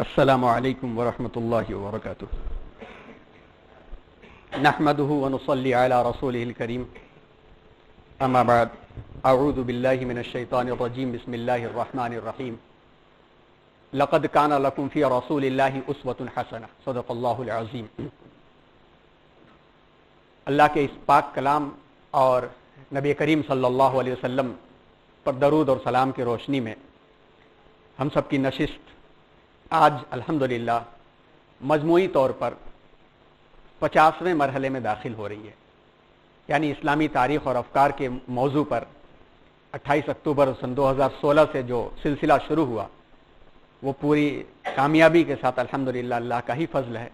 السلام علیکم ورحمۃ اللہ وبرکاتہ نحمده ونصلي على رسوله الكريم اما بعد اعوذ باللہ من الشیطان الرجیم بسم اللہ الرحمن الرحیم لقد كان لكم في رسول اللہ اسوة حسنہ صدق اللہ العظیم۔ اللہ کے اس پاک کلام اور نبی کریم صلی اللہ علیہ وسلم پر درود اور سلام کی روشنی میں ہم سب کی نشست آج الحمدللہ مجموعی طور پر 50ویں مرحلے میں داخل ہو رہی ہے، یعنی اسلامی تاریخ اور افکار کے موضوع پر 28 اکتوبر سن 2016 سے جو سلسلہ شروع ہوا وہ پوری کامیابی کے ساتھ الحمدللہ اللہ کا ہی فضل ہے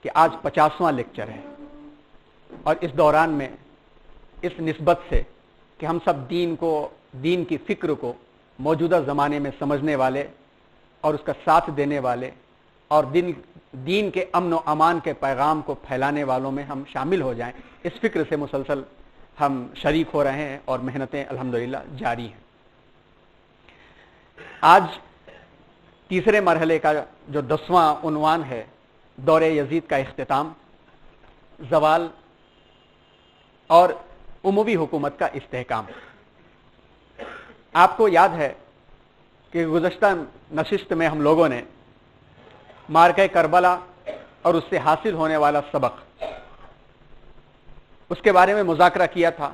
کہ آج 50واں لیکچر ہے، اور اس دوران میں اس نسبت سے کہ ہم سب دین کی فکر کو موجودہ زمانے میں سمجھنے والے اور اس کا ساتھ دینے والے اور دین کے امن و امان کے پیغام کو پھیلانے والوں میں ہم شامل ہو جائیں، اس فکر سے مسلسل ہم شریک ہو رہے ہیں اور محنتیں الحمدللہ جاری ہیں۔ آج تیسرے مرحلے کا جو 10واں عنوان ہے دور یزید کا اختتام، زوال اور اموی حکومت کا استحکام۔ آپ کو یاد ہے کہ گزشتہ نشست میں ہم لوگوں نے معرکہ کربلا اور اس سے حاصل ہونے والا سبق اس کے بارے میں مذاکرہ کیا تھا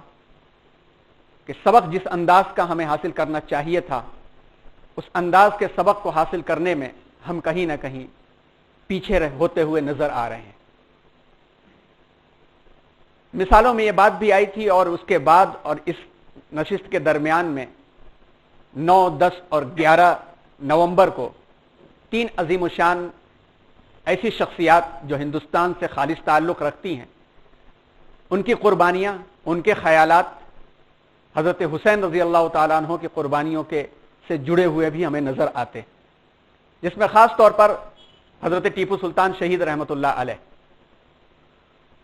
کہ سبق جس انداز کا ہمیں حاصل کرنا چاہیے تھا اس انداز کے سبق کو حاصل کرنے میں ہم کہیں نہ کہیں پیچھے ہوتے ہوئے نظر آ رہے ہیں۔ مثالوں میں یہ بات بھی آئی تھی، اور اس کے بعد اور اس نشست کے درمیان میں 9، 10 اور 11 نومبر کو 3 عظیم الشان ایسی شخصیات جو ہندوستان سے خالص تعلق رکھتی ہیں، ان کی قربانیاں، ان کے خیالات حضرت حسین رضی اللہ تعالیٰ عنہ کی قربانیوں سے جڑے ہوئے بھی ہمیں نظر آتے، جس میں خاص طور پر حضرت ٹیپو سلطان شہید رحمۃ اللہ علیہ۔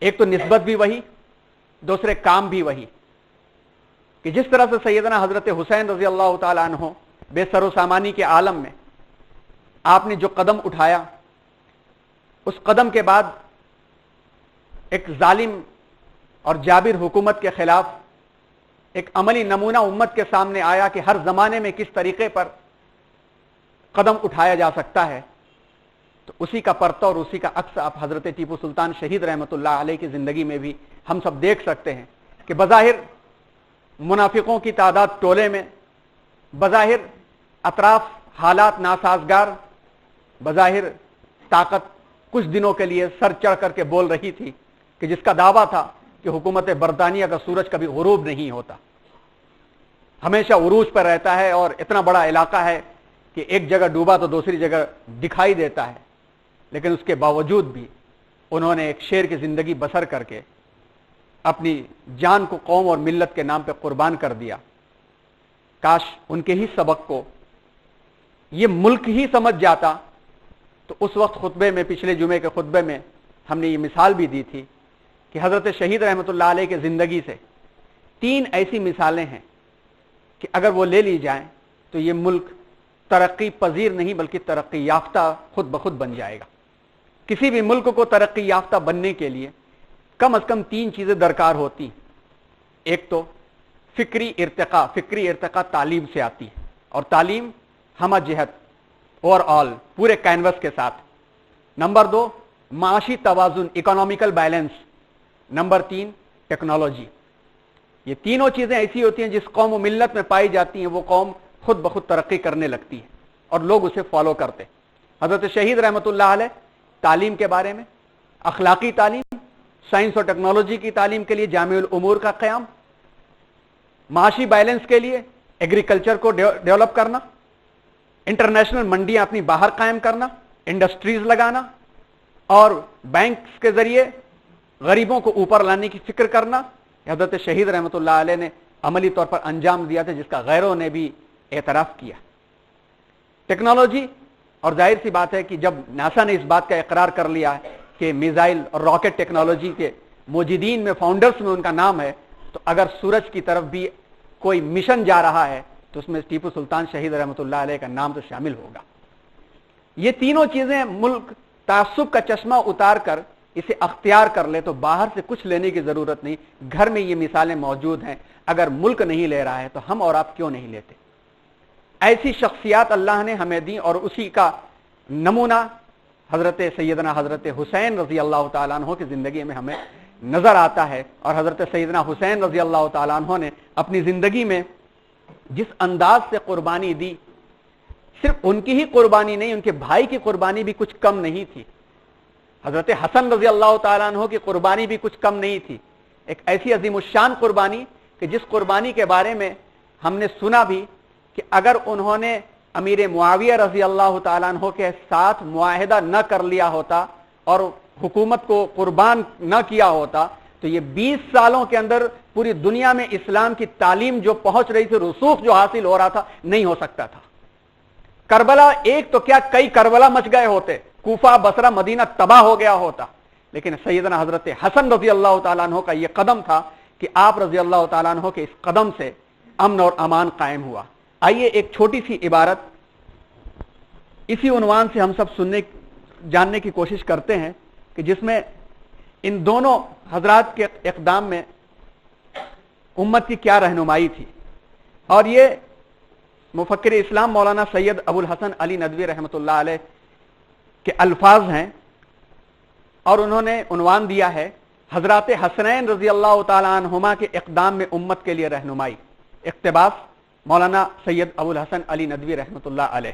ایک تو نسبت بھی وہی، دوسرے کام بھی وہی، کہ جس طرح سے سیدنا حضرت حسین رضی اللہ تعالیٰ عنہ بے سر و سامانی کے عالم میں آپ نے جو قدم اٹھایا، اس قدم کے بعد ایک ظالم اور جابر حکومت کے خلاف ایک عملی نمونہ امت کے سامنے آیا کہ ہر زمانے میں کس طریقے پر قدم اٹھایا جا سکتا ہے، تو اسی کا پرتو اور اسی کا عکس آپ حضرت ٹیپو سلطان شہید رحمۃ اللہ علیہ کی زندگی میں بھی ہم سب دیکھ سکتے ہیں کہ بظاہر منافقوں کی تعداد ٹولے میں، بظاہر اطراف حالات ناسازگار، بظاہر طاقت کچھ دنوں کے لیے سر چڑھ کر کے بول رہی تھی کہ جس کا دعویٰ تھا کہ حکومت برطانیہ کا سورج کبھی غروب نہیں ہوتا، ہمیشہ عروج پر رہتا ہے، اور اتنا بڑا علاقہ ہے کہ ایک جگہ ڈوبا تو دوسری جگہ دکھائی دیتا ہے، لیکن اس کے باوجود بھی انہوں نے ایک شیر کی زندگی بسر کر کے اپنی جان کو قوم اور ملت کے نام پہ قربان کر دیا۔ کاش ان کے ہی سبق کو یہ ملک ہی سمجھ جاتا، تو اس وقت خطبے میں، پچھلے جمعے کے خطبے میں ہم نے یہ مثال بھی دی تھی کہ حضرت شہید رحمۃ اللہ علیہ کے زندگی سے 3 ایسی مثالیں ہیں کہ اگر وہ لے لی جائیں تو یہ ملک ترقی پذیر نہیں بلکہ ترقی یافتہ خود بخود بن جائے گا۔ کسی بھی ملک کو ترقی یافتہ بننے کے لیے کم از کم 3 چیزیں درکار ہوتی ہیں۔ ایک تو فکری ارتقاء تعلیم سے آتی ہے، اور تعلیم ہمہ جہت اوور آل پورے کینوس کے ساتھ۔ نمبر 2 معاشی توازن، اکنامیکل بیلنس۔ Number 3 technology. یہ تینوں چیزیں ایسی ہوتی ہیں جس قوم و ملت میں پائی جاتی ہیں، وہ قوم خود بخود ترقی کرنے لگتی ہے اور لوگ اسے فالو کرتے۔ حضرت شہید رحمۃ اللہ علیہ تعلیم کے بارے میں، اخلاقی تعلیم، سائنس اور ٹیکنالوجی کی تعلیم کے لیے جامع الامور کا قیام، معاشی بیلنس کے لیے ایگریکلچر کو ڈیولپ کرنا، انٹرنیشنل منڈیاں اپنی باہر قائم کرنا، انڈسٹریز لگانا، اور بینکس کے ذریعے غریبوں کو اوپر لانے کی فکر کرنا، حضرت شہید رحمۃ اللہ علیہ نے عملی طور پر انجام دیا تھا، جس کا غیروں نے بھی اعتراف کیا۔ ٹیکنالوجی، اور ظاہر سی بات ہے کہ جب ناسا نے اس بات کا اقرار کر لیا ہے کہ میزائل اور راکٹ ٹیکنالوجی کے موجودین میں، فاؤنڈرز میں ان کا نام ہے، تو اگر سورج کی طرف بھی کوئی مشن جا رہا ہے تو اس میں ٹیپو سلطان شہید رحمۃ اللہ علیہ کا نام تو شامل ہوگا۔ یہ تینوں چیزیں ملک تعصب کا چشمہ اتار کر اسے اختیار کر لے تو باہر سے کچھ لینے کی ضرورت نہیں. گھر میں یہ مثالیں موجود ہیں. اگر ملک نہیں لے رہا ہے تو ہم اور آپ کیوں نہیں لیتے؟ ایسی شخصیات اللہ نے ہمیں دی اور اسی کا نمونہ حضرت سیدنا حضرت حسین رضی اللہ تعالیٰ عنہ کی زندگی میں ہمیں نظر آتا ہے. اور حضرت سیدنا حسین رضی اللہ تعالیٰ عنہ نے اپنی زندگی میں جس انداز سے قربانی دی، صرف ان کی ہی قربانی نہیں، ان کے بھائی کی قربانی بھی کچھ کم نہیں تھی. حضرت حسن رضی اللہ تعالیٰ عنہ کی قربانی بھی کچھ کم نہیں تھی. ایک ایسی عظیم الشان قربانی کہ جس قربانی کے بارے میں ہم نے سنا بھی کہ اگر انہوں نے امیر معاویہ رضی اللہ تعالیٰ عنہ کے ساتھ معاہدہ نہ کر لیا ہوتا اور حکومت کو قربان نہ کیا ہوتا تو یہ 20 سالوں کے اندر پوری دنیا میں اسلام کی تعلیم جو پہنچ رہی تھی، رسوخ جو حاصل ہو رہا تھا، نہیں ہو سکتا تھا. کربلا ایک تو کیا کئی کربلا مچ گئے ہوتے، کوفہ بصرہ مدینہ تباہ ہو گیا ہوتا. لیکن سیدنا حضرت حسن رضی اللہ تعالیٰ عنہ کا یہ قدم تھا کہ آپ رضی اللہ تعالیٰ عنہ کے اس قدم سے امن اور امان قائم ہوا. آئیے ایک چھوٹی سی عبارت اسی عنوان سے ہم سب جاننے کی کوشش کرتے ہیں کہ جس میں ان دونوں حضرات کے اقدام میں امت کی کیا رہنمائی تھی. اور یہ مفکر اسلام مولانا سید ابو الحسن علی ندوی رحمۃ اللہ علیہ کے الفاظ ہیں اور انہوں نے عنوان دیا ہے حضرات حسنین رضی اللہ تعالی عنہما کے اقدام میں امت کے لیے رہنمائی. اقتباس مولانا سید ابو الحسن علی ندوی رحمۃ اللہ علیہ.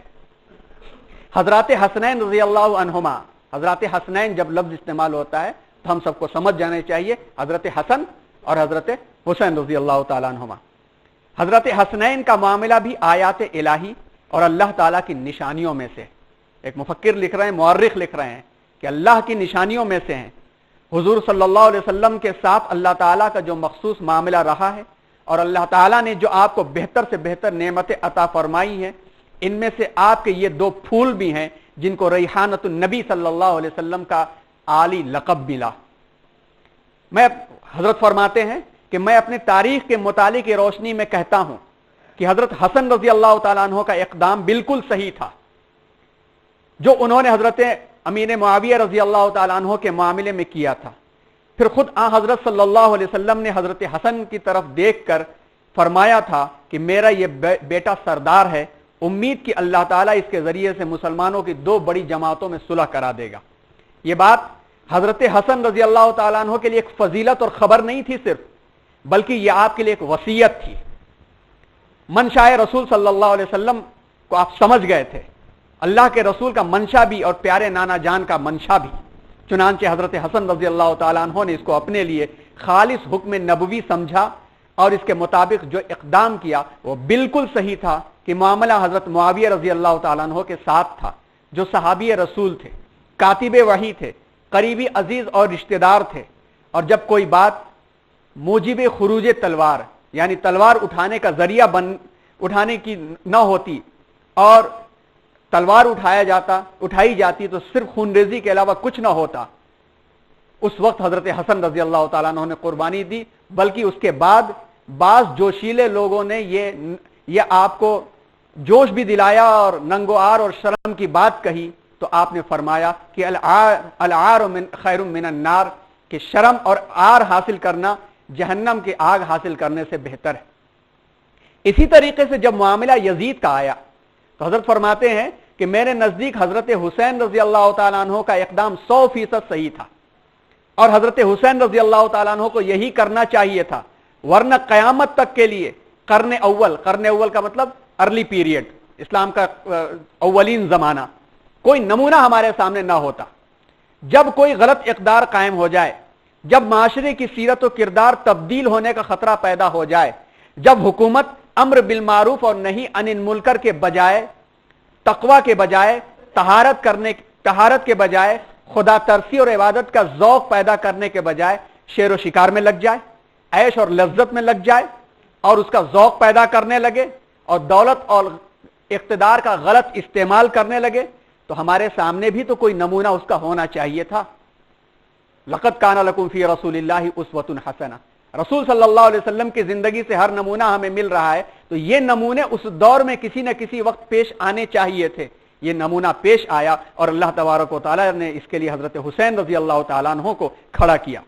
حضرات حسنین رضی اللہ عنہما، حضرات حسنین جب لفظ استعمال ہوتا ہے تو ہم سب کو سمجھ جانے چاہیے حضرت حسن اور حضرت حسین رضی اللہ تعالی عنہما. حضرت حسنین کا معاملہ بھی آیات الہی اور اللہ تعالیٰ کی نشانیوں میں سے. ایک مفکر لکھ رہے ہیں، مورخ لکھ رہے ہیں کہ اللہ کی نشانیوں میں سے ہیں. حضور صلی اللہ علیہ وسلم کے ساتھ اللہ تعالیٰ کا جو مخصوص معاملہ رہا ہے اور اللہ تعالیٰ نے جو آپ کو بہتر سے بہتر نعمتیں عطا فرمائی ہیں، ان میں سے آپ کے یہ 2 پھول بھی ہیں جن کو ریحانۃ النبی صلی اللہ علیہ وسلم کا عالی لقب ملا. میں حضرت فرماتے ہیں کہ میں اپنے تاریخ کے مطالعے کی روشنی میں کہتا ہوں کہ حضرت حسن رضی اللہ تعالیٰ عنہ کا اقدام بالکل صحیح تھا جو انہوں نے حضرت امیر معاویہ رضی اللہ تعالیٰ عنہ کے معاملے میں کیا تھا. پھر خود حضرت صلی اللہ علیہ وسلم نے حضرت حسن کی طرف دیکھ کر فرمایا تھا کہ میرا یہ بیٹا سردار ہے، امید کہ اللہ تعالیٰ اس کے ذریعے سے مسلمانوں کی 2 بڑی جماعتوں میں صلح کرا دے گا. یہ بات حضرت حسن رضی اللہ تعالیٰ عنہ کے لیے ایک فضیلت اور خبر نہیں تھی صرف، بلکہ یہ آپ کے لیے ایک وصیت تھی. منشاء رسول صلی اللہ علیہ وسلم کو آپ سمجھ گئے تھے، اللہ کے رسول کا منشا بھی اور پیارے نانا جان کا منشا بھی. چنانچہ حضرت حسن رضی اللہ تعالیٰ عنہ نے اس کو اپنے لیے خالص حکم نبوی سمجھا اور اس کے مطابق جو اقدام کیا وہ بالکل صحیح تھا کہ معاملہ حضرت معاویہ رضی اللہ تعالیٰ عنہ کے ساتھ تھا جو صحابی رسول تھے، کاتب وحی تھے، قریبی عزیز اور رشتہ دار تھے. اور جب کوئی بات موجب خروج تلوار یعنی تلوار اٹھانے کا ذریعہ اٹھانے کی نہ ہوتی اور تلوار اٹھائی جاتی تو صرف خون ریزی کے علاوہ کچھ نہ ہوتا، اس وقت حضرت حسن رضی اللہ تعالیٰ عنہ نے قربانی دی. بلکہ اس کے بعد بعض جوشیلے لوگوں نے یہ آپ کو جوش بھی دلایا اور ننگوار اور شرم کی بات کہی تو آپ نے فرمایا کہ العار خیر من النار، کہ شرم اور عار حاصل کرنا جہنم کی آگ حاصل کرنے سے بہتر ہے. اسی طریقے سے جب معاملہ یزید کا آیا تو حضرت فرماتے ہیں کہ میرے نزدیک حضرت حسین رضی اللہ تعالیٰ عنہ کا اقدام 100% صحیح تھا اور حضرت حسین رضی اللہ تعالیٰ عنہ کو یہی کرنا چاہیے تھا، ورنہ قیامت تک کے لیے قرن اول کا مطلب ارلی پیریڈ، اسلام کا اولین زمانہ، کوئی نمونہ ہمارے سامنے نہ ہوتا. جب کوئی غلط اقدار قائم ہو جائے، جب معاشرے کی سیرت و کردار تبدیل ہونے کا خطرہ پیدا ہو جائے، جب حکومت امر بالمعروف اور نہی عن المنکر کے بجائے تقوی کے بجائے طہارت کے بجائے خدا ترسی اور عبادت کا ذوق پیدا کرنے کے بجائے شیر و شکار میں لگ جائے، عیش اور لذت میں لگ جائے اور اس کا ذوق پیدا کرنے لگے اور دولت اور اقتدار کا غلط استعمال کرنے لگے تو ہمارے سامنے بھی تو کوئی نمونہ اس کا ہونا چاہیے تھا. لقد کان لکم فی رسول اللہ اسوۃ حسنہ، رسول صلی اللہ علیہ وسلم کی زندگی سے ہر نمونہ ہمیں مل رہا ہے تو یہ نمونے اس دور میں کسی نہ کسی وقت پیش آنے چاہیے تھے. یہ نمونہ پیش آیا اور اللہ تبارک و تعالیٰ نے اس کے لیے حضرت حسین رضی اللہ تعالیٰ عنہ کو کھڑا کیا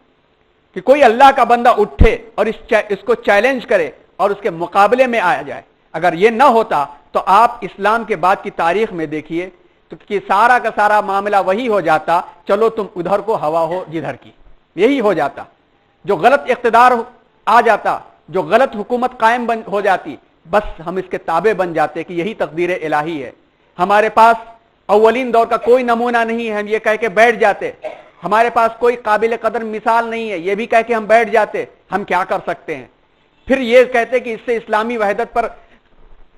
کہ کوئی اللہ کا بندہ اٹھے اور اس کو چیلنج کرے اور اس کے مقابلے میں آیا جائے. اگر یہ نہ ہوتا تو آپ اسلام کے بعد کی تاریخ میں دیکھیے تو کہ سارا کا سارا معاملہ وہی ہو جاتا, چلو تم ادھر کو ہوا ہو جدھر کی, یہی ہو جاتا. جو غلط اقتدار آ جاتا, جو غلط حکومت قائم ہو جاتی, بس ہم اس کے تابع بن جاتے کہ یہی تقدیر الہی ہے. ہمارے پاس اولین دور کا کوئی نمونہ نہیں ہے, ہم یہ کہہ کے بیٹھ جاتے. ہمارے پاس کوئی قابل قدر مثال نہیں ہے, یہ بھی کہہ کے ہم بیٹھ جاتے. ہم کیا کر سکتے ہیں؟ پھر یہ کہتے کہ اس سے اسلامی وحدت پر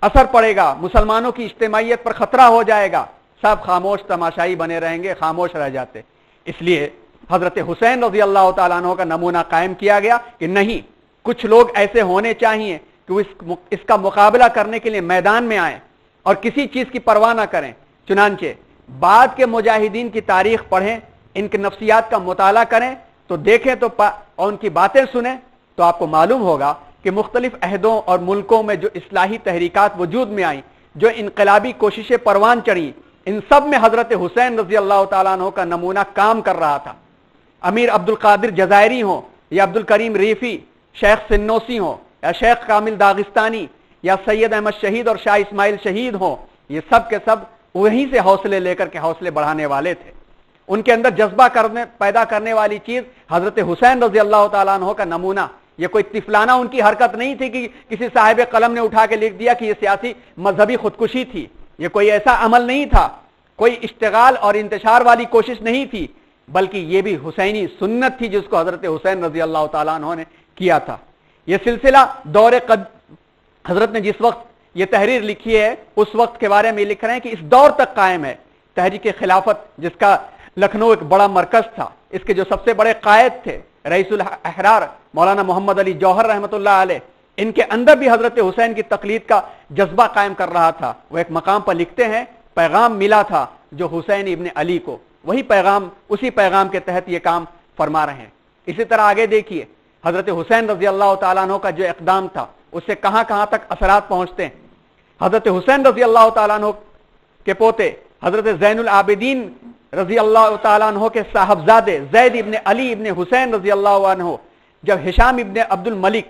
اثر پڑے گا, مسلمانوں کی اجتماعیت پر خطرہ ہو جائے گا. سب خاموش تماشائی بنے رہیں گے, خاموش رہ جاتے. اس لیے حضرت حسین رضی اللہ تعالیٰ عنہ کا نمونہ قائم کیا گیا کہ نہیں, کچھ لوگ ایسے ہونے چاہیے کہ وہ اس کا مقابلہ کرنے کے لیے میدان میں آئیں اور کسی چیز کی پرواہ نہ کریں. چنانچہ بعد کے مجاہدین کی تاریخ پڑھیں, ان کے نفسیات کا مطالعہ کریں تو دیکھیں تو اور ان کی باتیں سنیں تو آپ کو معلوم ہوگا کہ مختلف عہدوں اور ملکوں میں جو اصلاحی تحریکات وجود میں آئیں, جو انقلابی کوششیں پروان چڑھیں, ان سب میں حضرت حسین رضی اللہ تعالیٰ عنہ کا نمونہ کام کر رہا تھا. امیر عبد القادر جزائری ہوں یا عبد الکریم ریفی, شیخ سنوسی ہوں یا شیخ کامل داغستانی یا سید احمد شہید اور شاہ اسماعیل شہید ہوں, یہ سب کے سب وہیں سے حوصلے لے کر کے حوصلے بڑھانے والے تھے. ان کے اندر جذبہ پیدا کرنے والی چیز حضرت حسین رضی اللہ تعالیٰ عنہ کا نمونہ. یہ کوئی طفلانہ ان کی حرکت نہیں تھی کہ کسی صاحب قلم نے اٹھا کے لکھ دیا کہ یہ سیاسی مذہبی خودکشی تھی. یہ کوئی ایسا عمل نہیں تھا, کوئی اشتغال اور انتشار والی کوشش نہیں تھی, بلکہ یہ بھی حسینی سنت تھی جس کو حضرت حسین رضی اللہ تعالیٰ عنہ نے کیا تھا. یہ سلسلہ دور حضرت نے جس وقت یہ تحریر لکھی ہے اس وقت کے بارے میں لکھ رہے ہیں کہ اس دور تک قائم ہے. تحریک خلافت جس کا لکھنؤ ایک بڑا مرکز تھا, اس کے جو سب سے بڑے قائد تھے رئیس الاحرار مولانا محمد علی جوہر رحمۃ اللہ علیہ, ان کے اندر بھی حضرت حسین کی تقلید کا جذبہ قائم کر رہا تھا. وہ ایک مقام پر لکھتے ہیں پیغام ملا تھا جو حسین ابن علی کو, وہی پیغام, اسی پیغام کے تحت یہ کام فرما رہے ہیں. اسی طرح آگے دیکھیے حضرت حسین رضی اللہ تعالیٰ عنہ کا جو اقدام تھا اس سے کہاں کہاں تک اثرات پہنچتے ہیں. حضرت حسین رضی اللہ تعالیٰ عنہ کے پوتے حضرت زین العابدین رضی اللہ تعالیٰ عنہ کے صاحبزادے زید ابن علی ابن حسین رضی اللہ عنہ, جب ہشام ابن عبد الملک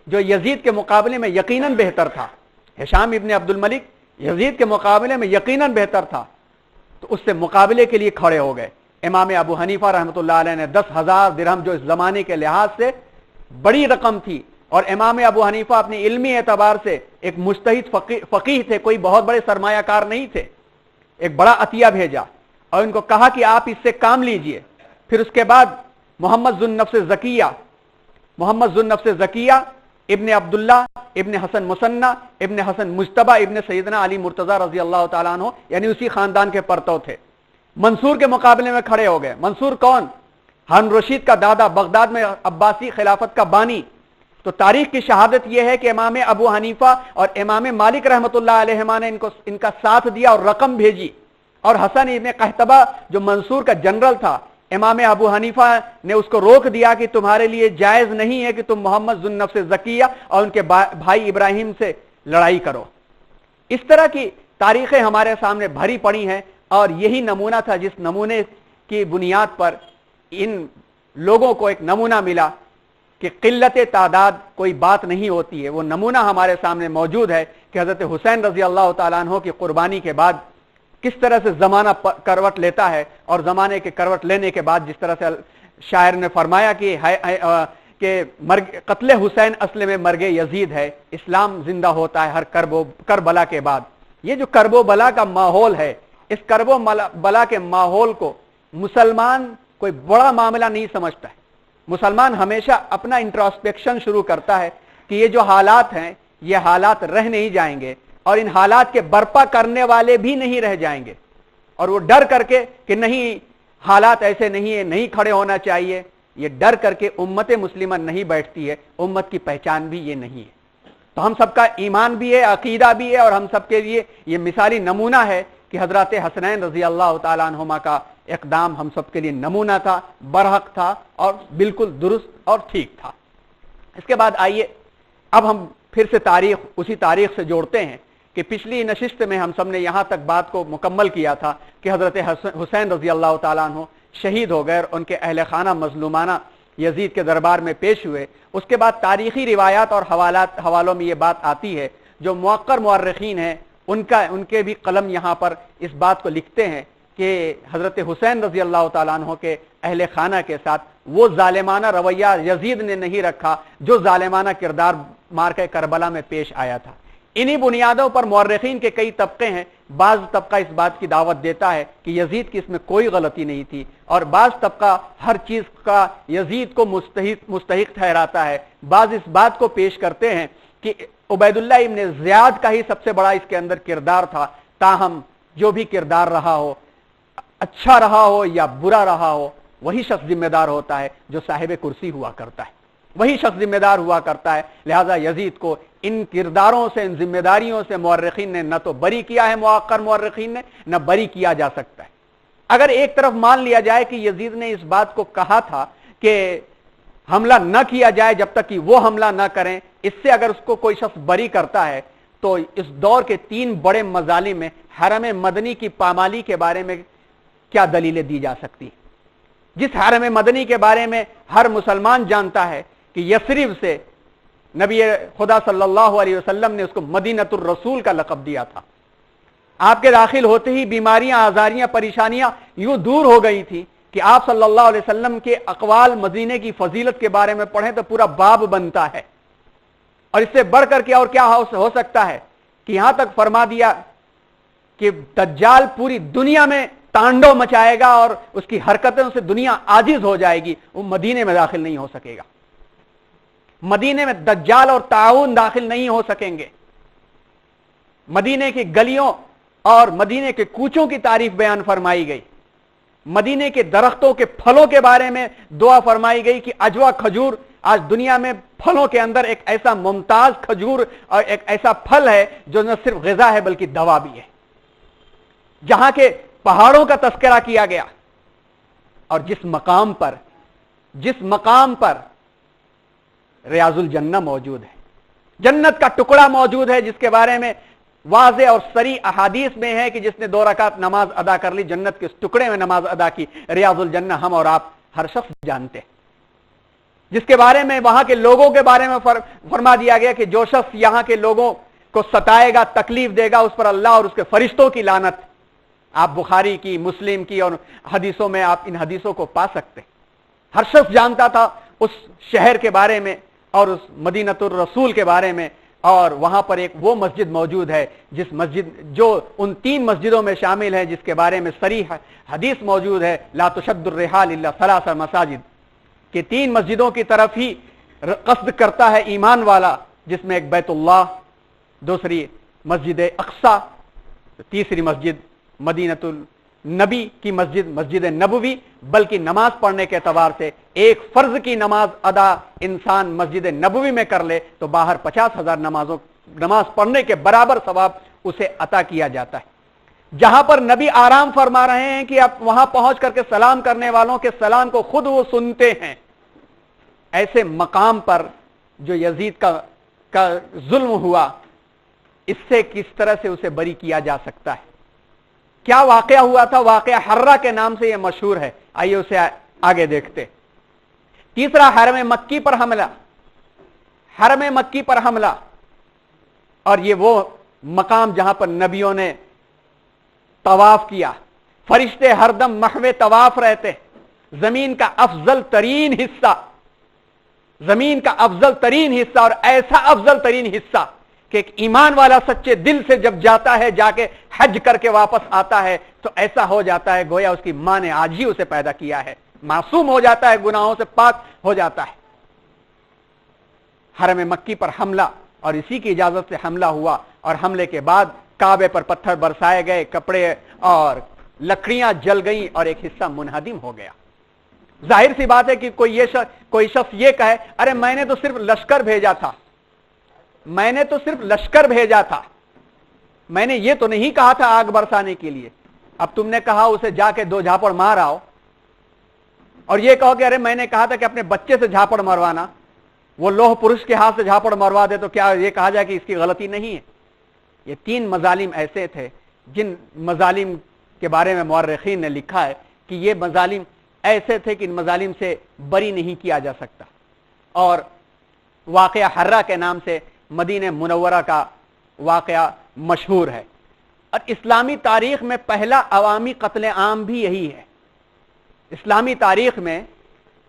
جو یزید کے مقابلے میں یقیناً بہتر تھا, ہشام ابن عبد الملک یزید کے مقابلے میں یقیناً بہتر تھا, تو اس سے مقابلے کے لیے کھڑے ہو گئے. امام ابو حنیفہ رحمۃ اللہ علیہ نے 10,000 درہم, جو اس زمانے کے لحاظ سے بڑی رقم تھی, اور امام ابو حنیفہ اپنی علمی اعتبار سے ایک مجتہد فقیہ تھے, کوئی بہت بڑے سرمایہ کار نہیں تھے, ایک بڑا عطیہ بھیجا اور ان کو کہا کہ آپ اس سے کام لیجئے. پھر اس کے بعد محمد ذو النفس زکیہ ابن عبداللہ ابن حسن مسنہ ابن حسن مجتبہ ابن سیدنا علی مرتضی رضی اللہ تعالیٰ عنہ, یعنی اسی خاندان کے پرتو تھے. منصور کے مقابلے میں کھڑے ہو گئے. منصور کون؟ ہارون رشید کا دادا, بغداد میں عباسی خلافت کا بانی. تو تاریخ کی شہادت یہ ہے کہ امام ابو حنیفہ اور امام مالک رحمۃ اللہ علیہما نے ان کا ساتھ دیا اور رقم بھیجی, اور حسن ابن قحطبہ جو منصور کا جنرل تھا, امام ابو حنیفہ نے اس کو روک دیا کہ تمہارے لیے جائز نہیں ہے کہ تم محمد ذو النفس زکیہ اور ان کے بھائی ابراہیم سے لڑائی کرو. اس طرح کی تاریخیں ہمارے سامنے بھری پڑی ہیں, اور یہی نمونہ تھا جس نمونے کی بنیاد پر ان لوگوں کو ایک نمونہ ملا کہ قلت تعداد کوئی بات نہیں ہوتی ہے. وہ نمونہ ہمارے سامنے موجود ہے کہ حضرت حسین رضی اللہ تعالیٰ عنہ کی قربانی کے بعد کس طرح سے زمانہ کروٹ لیتا ہے, اور زمانے کے کروٹ لینے کے بعد جس طرح سے شاعر نے فرمایا کہ قتل حسین اصل میں مرگ یزید ہے, اسلام زندہ ہوتا ہے ہر کربلا کے بعد. یہ جو کرب و بلا کا ماحول ہے, اس کرب و بلا کے ماحول کو مسلمان کوئی بڑا معاملہ نہیں سمجھتا ہے. مسلمان ہمیشہ اپنا انٹراسپیکشن شروع کرتا ہے کہ یہ جو حالات ہیں یہ حالات رہ نہیں جائیں گے, اور ان حالات کے برپا کرنے والے بھی نہیں رہ جائیں گے, اور وہ ڈر کر کے کہ نہیں حالات ایسے نہیں ہے, نہیں کھڑے ہونا چاہیے, یہ ڈر کر کے امت مسلمہ نہیں بیٹھتی ہے. امت کی پہچان بھی یہ نہیں ہے. تو ہم سب کا ایمان بھی ہے, عقیدہ بھی ہے, اور ہم سب کے لیے یہ مثالی نمونہ ہے کہ حضرات حسنین رضی اللہ تعالیٰ عنہما کا اقدام ہم سب کے لیے نمونہ تھا, برحق تھا, اور بالکل درست اور ٹھیک تھا. اس کے بعد آئیے اب ہم پھر سے اسی تاریخ سے جوڑتے ہیں کہ پچھلی نشست میں ہم سب نے یہاں تک بات کو مکمل کیا تھا کہ حضرت حسین رضی اللہ تعالیٰ عنہ شہید ہو گئے اور ان کے اہل خانہ مظلومانہ یزید کے دربار میں پیش ہوئے۔ اس کے بعد تاریخی روایات اور حوالوں میں یہ بات آتی ہے، جو موقر مورخین ہیں ان کے بھی قلم یہاں پر اس بات کو لکھتے ہیں کہ حضرت حسین رضی اللہ تعالیٰ عنہ کے اہل خانہ کے ساتھ وہ ظالمانہ رویہ یزید نے نہیں رکھا جو ظالمانہ کردار معرکہ کربلا میں پیش آیا تھا۔ انہی بنیادوں پر مورخین کے کئی طبقے ہیں، بعض طبقہ اس بات کی دعوت دیتا ہے کہ یزید کی اس میں کوئی غلطی نہیں تھی، اور بعض طبقہ ہر چیز کا یزید کو مستحق ٹھہراتا ہے۔ بعض اس بات کو پیش کرتے ہیں کہ عبید اللہ ابن زیاد کا ہی سب سے بڑا اس کے اندر کردار تھا، تاہم جو بھی کردار رہا ہو، اچھا رہا ہو یا برا رہا ہو، وہی شخص ذمہ دار ہوتا ہے جو صاحب کرسی ہوا کرتا ہے، وہی شخص ذمہ دار ہوا کرتا ہے۔ لہذا یزید کو ان کرداروں سے، ان ذمہ داریوں سے مورخین نے نہ تو بری کیا ہے، موقر مورخین نے نہ بری کیا جا سکتا ہے۔ اگر ایک طرف مان لیا جائے کہ یزید نے اس بات کو کہا تھا کہ حملہ نہ کیا جائے جب تک کہ وہ حملہ نہ کریں، اس سے اگر اس کو کوئی شخص بری کرتا ہے تو اس دور کے 3 بڑے مظالم میں حرم مدنی کی پامالی کے بارے میں کیا دلیلیں دی جا سکتی؟ جس حرم مدنی کے بارے میں ہر مسلمان جانتا ہے کہ یثرب سے نبی خدا صلی اللہ علیہ وسلم نے اس کو مدینۃ الرسول کا لقب دیا تھا۔ آپ کے داخل ہوتے ہی بیماریاں، آزاریاں، پریشانیاں یوں دور ہو گئی تھی کہ آپ صلی اللہ علیہ وسلم کے اقوال مدینے کی فضیلت کے بارے میں پڑھیں تو پورا باب بنتا ہے، اور اس سے بڑھ کر کے اور کیا ہو سکتا ہے کہ یہاں تک فرما دیا کہ دجال پوری دنیا میں تانڈو مچائے گا اور اس کی حرکتوں سے دنیا عاجز ہو جائے گی، وہ مدینے میں داخل نہیں ہو سکے گا۔ مدینے میں دجال اور طاعون داخل نہیں ہو سکیں گے۔ مدینے کی گلیوں اور مدینے کے کوچوں کی تعریف بیان فرمائی گئی، مدینے کے درختوں کے پھلوں کے بارے میں دعا فرمائی گئی کہ اجوا کھجور آج دنیا میں پھلوں کے اندر ایک ایسا ممتاز کھجور اور ایک ایسا پھل ہے جو نہ صرف غذا ہے بلکہ دوا بھی ہے۔ جہاں کے پہاڑوں کا تذکرہ کیا گیا، اور جس مقام پر ریاض الجنہ موجود ہے، جنت کا ٹکڑا موجود ہے، جس کے بارے میں واضح اور صریح احادیث میں ہے کہ جس نے 2 رکعت نماز ادا کر لی جنت کے اس ٹکڑے میں نماز ادا کی، ریاض الجنہ ہم اور آپ ہر شخص جانتے ہیں، جس کے بارے میں وہاں کے لوگوں کے بارے میں فرما دیا گیا کہ جو شخص یہاں کے لوگوں کو ستائے گا، تکلیف دے گا، اس پر اللہ اور اس کے فرشتوں کی لعنت۔ آپ بخاری کی، مسلم کی اور حدیثوں میں آپ ان حدیثوں کو پا سکتے ہیں۔ ہر شخص جانتا تھا اس شہر کے بارے میں اور اس مدینۃ الرسول کے بارے میں، اور وہاں پر ایک وہ مسجد موجود ہے جس مسجد جو ان 3 مسجدوں میں شامل ہے، جس کے بارے میں صریح حدیث موجود ہے، لا تشد الرحال الا 3 مساجد، کہ 3 مسجدوں کی طرف ہی قصد کرتا ہے ایمان والا، جس میں ایک بیت اللہ، دوسری مسجد اقصی، تیسری مسجد مدینۃ النبی کی مسجد، مسجد نبوی۔ بلکہ نماز پڑھنے کے اعتبار سے ایک فرض کی نماز ادا انسان مسجد نبوی میں کر لے تو باہر 50,000 نماز پڑھنے کے برابر ثواب اسے عطا کیا جاتا ہے۔ جہاں پر نبی آرام فرما رہے ہیں کہ اب وہاں پہنچ کر کے سلام کرنے والوں کے سلام کو خود وہ سنتے ہیں، ایسے مقام پر جو یزید کا ظلم ہوا، اس سے کس طرح سے اسے بری کیا جا سکتا ہے؟ کیا واقعہ ہوا تھا؟ واقعہ حرہ کے نام سے یہ مشہور ہے، آئیے اسے آگے دیکھتے۔ تیسرا، حرم مکی پر حملہ۔ حرم مکی پر حملہ، اور یہ وہ مقام جہاں پر نبیوں نے طواف کیا، فرشتے ہر دم محو طواف رہتے، زمین کا افضل ترین حصہ، زمین کا افضل ترین حصہ، اور ایسا افضل ترین حصہ کہ ایک ایمان والا سچے دل سے جب جاتا ہے، جا کے حج کر کے واپس آتا ہے تو ایسا ہو جاتا ہے گویا اس کی ماں نے آج ہی اسے پیدا کیا ہے، معصوم ہو جاتا ہے، گناہوں سے پاک ہو جاتا ہے۔ حرم مکی پر حملہ، اور اسی کی اجازت سے حملہ ہوا، اور حملے کے بعد کعبے پر پتھر برسائے گئے، کپڑے اور لکڑیاں جل گئیں، اور ایک حصہ منہدم ہو گیا۔ ظاہر سی بات ہے کہ کوئی شخص یہ کہے، ارے میں نے تو صرف لشکر بھیجا تھا، میں نے تو صرف لشکر بھیجا تھا، میں نے یہ تو نہیں کہا تھا آگ برسانے کے لیے۔ اب تم نے کہا اسے جا کے 2 جھاپڑ مار آؤ، اور یہ کہو کہ ارے میں نے کہا تھا کہ اپنے بچے سے جھاپڑ مروانا، وہ لوہ پرش کے ہاتھ سے جھاپڑ مروا دے تو کیا یہ کہا جائے کہ اس کی غلطی نہیں ہے؟ یہ 3 مظالم ایسے تھے جن مظالم کے بارے میں مورخین نے لکھا ہے کہ یہ مظالم ایسے تھے کہ ان مظالم سے بری نہیں کیا جا سکتا، اور واقعہ حرہ کے نام سے مدینہ منورہ کا واقعہ مشہور ہے، اور اسلامی تاریخ میں پہلا عوامی قتل عام بھی یہی ہے۔ اسلامی تاریخ میں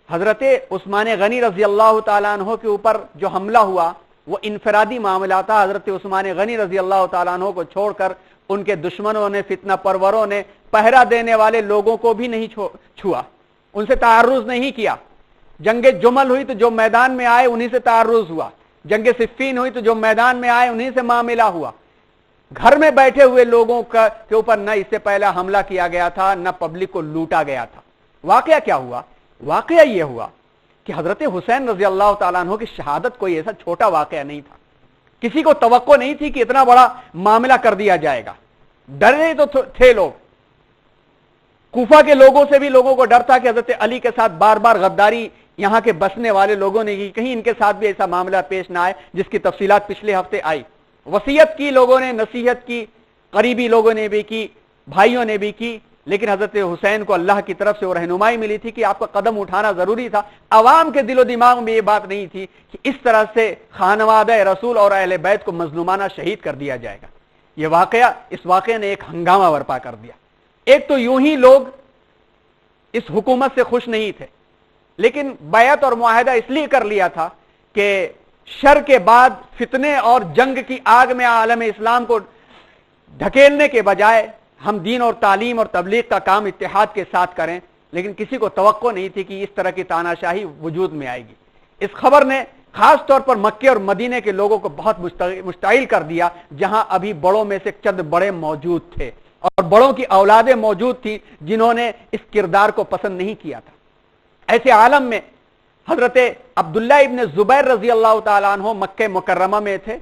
حضرت عثمان غنی رضی اللہ تعالیٰ عنہ کے اوپر جو حملہ ہوا وہ انفرادی معاملہ تھا۔ حضرت عثمان غنی رضی اللہ تعالیٰ عنہ کو چھوڑ کر ان کے دشمنوں نے، فتنہ پروروں نے، پہرا دینے والے لوگوں کو بھی نہیں چھوا، ان سے تعرض نہیں کیا۔ جنگ جمل ہوئی تو جو میدان میں آئے انہی سے تعرض ہوا، جنگ صفین ہوئی تو جو میدان میں آئے انہی سے معاملہ ہوا۔ گھر میں بیٹھے ہوئے لوگوں کے اوپر نہ اس سے پہلا حملہ کیا گیا تھا، نہ پبلک کو لوٹا گیا تھا۔ واقعہ کیا ہوا؟ واقعہ یہ ہوا کہ حضرت حسین رضی اللہ تعالیٰ عنہ کی شہادت کوئی ایسا چھوٹا واقعہ نہیں تھا، کسی کو توقع نہیں تھی کہ اتنا بڑا معاملہ کر دیا جائے گا۔ ڈرے تو تھے لوگ، کوفہ کے لوگوں سے بھی لوگوں کو ڈر تھا کہ حضرت علی کے ساتھ بار بار غداری یہاں کے بسنے والے لوگوں نے کی، کہیں ان کے ساتھ بھی ایسا معاملہ پیش نہ آئے، جس کی تفصیلات پچھلے ہفتے آئی۔ وصیت کی لوگوں نے، نصیحت کی، قریبی لوگوں نے بھی کی، بھائیوں نے بھی کی، لیکن حضرت حسین کو اللہ کی طرف سے وہ رہنمائی ملی تھی کہ آپ کا قدم اٹھانا ضروری تھا۔ عوام کے دل و دماغ میں یہ بات نہیں تھی کہ اس طرح سے خانوادہ رسول اور اہل بیت کو مظلومانہ شہید کر دیا جائے گا۔ یہ واقعہ، اس واقعے نے ایک ہنگامہ برپا کر دیا۔ ایک تو یوں ہی لوگ اس حکومت سے خوش نہیں تھے، لیکن بیعت اور معاہدہ اس لیے کر لیا تھا کہ شر کے بعد فتنے اور جنگ کی آگ میں عالم اسلام کو ڈھکیلنے کے بجائے ہم دین اور تعلیم اور تبلیغ کا کام اتحاد کے ساتھ کریں، لیکن کسی کو توقع نہیں تھی کہ اس طرح کی تاناشاہی وجود میں آئے گی۔ اس خبر نے خاص طور پر مکے اور مدینے کے لوگوں کو بہت مشتعل کر دیا، جہاں ابھی بڑوں میں سے چند بڑے موجود تھے اور بڑوں کی اولادیں موجود تھی جنہوں نے اس کردار کو پسند نہیں کیا تھا۔ ایسے عالم میں حضرت عبداللہ ابن زبیر رضی اللہ تعالیٰ عنہ مکہ مکرمہ میں تھے،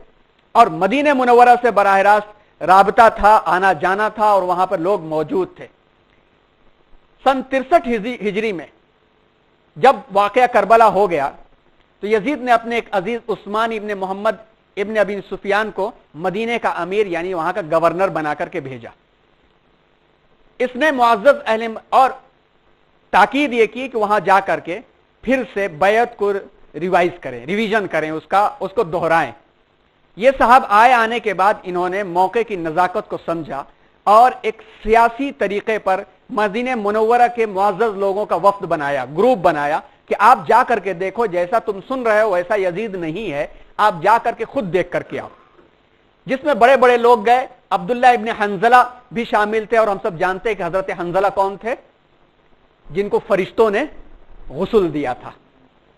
اور مدینہ منورہ سے براہ راست رابطہ تھا، آنا جانا تھا، اور وہاں پر لوگ موجود تھے۔ سن 63 ہجری میں جب واقعہ کربلا ہو گیا تو یزید نے اپنے ایک عزیز عثمان ابن محمد ابن ابی سفیان کو مدینے کا امیر یعنی وہاں کا گورنر بنا کر کے بھیجا۔ اس نے معزز اہل اور تاکید یہ کی کہ وہاں جا کر کے پھر سے بیعت کو ریویژن کریں، اس کو دہرائیں۔ یہ صاحب آنے کے بعد انہوں نے موقع کی نزاکت کو سمجھا اور ایک سیاسی طریقے پر مدینہ منورہ کے معزز لوگوں کا وفد بنایا، گروپ بنایا کہ آپ جا کر کے دیکھو، جیسا تم سن رہے ہو ویسا یزید نہیں ہے، آپ جا کر کے خود دیکھ کر کے آؤ۔ جس میں بڑے بڑے لوگ گئے، عبداللہ ابن حنظلہ بھی شامل تھے، اور ہم سب جانتے ہیں کہ حضرت حنظلہ کون تھے؟ جن کو فرشتوں نے غسل دیا تھا،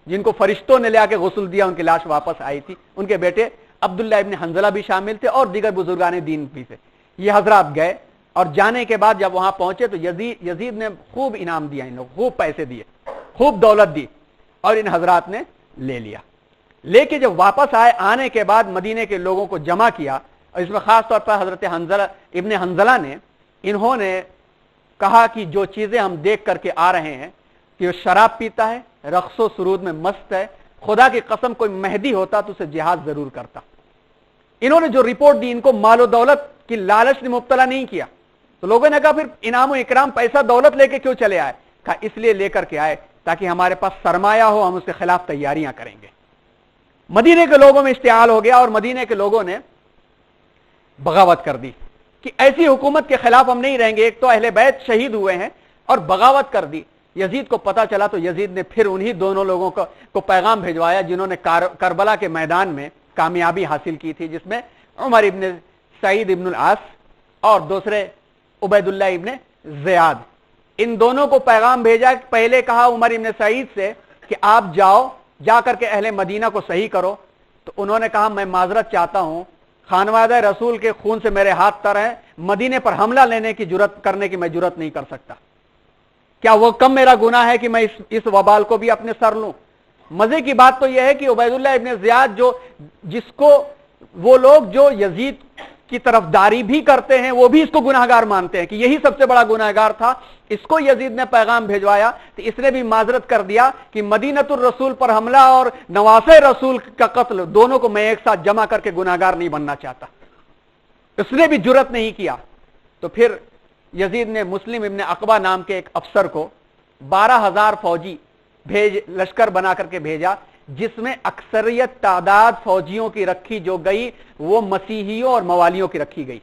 جن کو فرشتوں نے لے آ کے غسل دیا، ان کی لاش واپس آئی تھی۔ ان کے بیٹے عبداللہ ابن حنظلہ بھی شامل تھے اور دیگر بزرگان دین بھی تھے۔ یہ حضرات گئے، اور جانے کے بعد جب وہاں پہنچے تو یزید نے خوب انعام دیا، ان لوگ خوب پیسے دیے، خوب دولت دی، اور ان حضرات نے لے لیا۔ لے کے جب واپس آنے کے بعد مدینے کے لوگوں کو جمع کیا، اور اس میں خاص طور پر حضرت ابن حنظلہ نے، انہوں نے کہا کہ جو چیزیں ہم دیکھ کر کے آ رہے ہیں کہ وہ شراب پیتا ہے، رقص و سرود میں مست ہے، خدا کی قسم کوئی مہدی ہوتا تو اسے جہاد ضرور کرتا۔ انہوں نے جو رپورٹ دی، ان کو مال و دولت کی لالچ نے مبتلا نہیں کیا، تو لوگوں نے کہا پھر انعام و اکرام پیسہ دولت لے کے کیوں چلے آئے؟ کہا اس لیے لے کر کے آئے تاکہ ہمارے پاس سرمایہ ہو، ہم اس کے خلاف تیاریاں کریں گے۔ مدینے کے لوگوں میں اشتعال ہو گیا، اور مدینے کے لوگوں نے بغاوت کر دی کہ ایسی حکومت کے خلاف ہم نہیں رہیں گے۔ ایک تو اہل بیت شہید ہوئے ہیں، اور بغاوت کر دی۔ یزید کو پتا چلا تو یزید نے پھر انہی دونوں لوگوں کو پیغام بھیجوایا جنہوں نے کربلا کے میدان میں کامیابی حاصل کی تھی، جس میں عمر ابن سعید ابن العاص اور دوسرے عبید اللہ ابن زیاد۔ ان دونوں کو پیغام بھیجا۔ پہلے کہا عمر ابن سعید سے کہ آپ جاؤ، جا کر کے اہل مدینہ کو صحیح کرو، تو انہوں نے کہا میں معذرت چاہتا ہوں، خانوادہ رسول کے خون سے میرے ہاتھ تر ہیں، مدینے پر حملہ لینے کی کرنے کی میں جرت نہیں کر سکتا۔ کیا وہ کم میرا گناہ ہے کہ میں اس وبال کو بھی اپنے سر لوں؟ مزے کی بات تو یہ ہے کہ عبید اللہ ابن زیاد جس کو وہ لوگ جو یزید کی طرفداری بھی کرتے ہیں وہ بھی اس کو گناہگار مانتے ہیں کہ یہی سب سے بڑا گناہگار تھا، اس کو یزید نے پیغام بھیجوایا تو اس نے بھی معذرت کر دیا کہ مدینۃ الرسول پر حملہ اور نواسہ رسول کا قتل دونوں کو میں ایک ساتھ جمع کر کے گناہگار نہیں بننا چاہتا۔ اس نے بھی جرأت نہیں کیا. تو پھر یزید نے مسلم ابن عقبہ نام کے ایک افسر کو 12,000 فوجی لشکر بنا کر کے بھیجا، جس میں اکثریت تعداد فوجیوں کی رکھی جو گئی وہ مسیحیوں اور موالیوں کی رکھی گئی.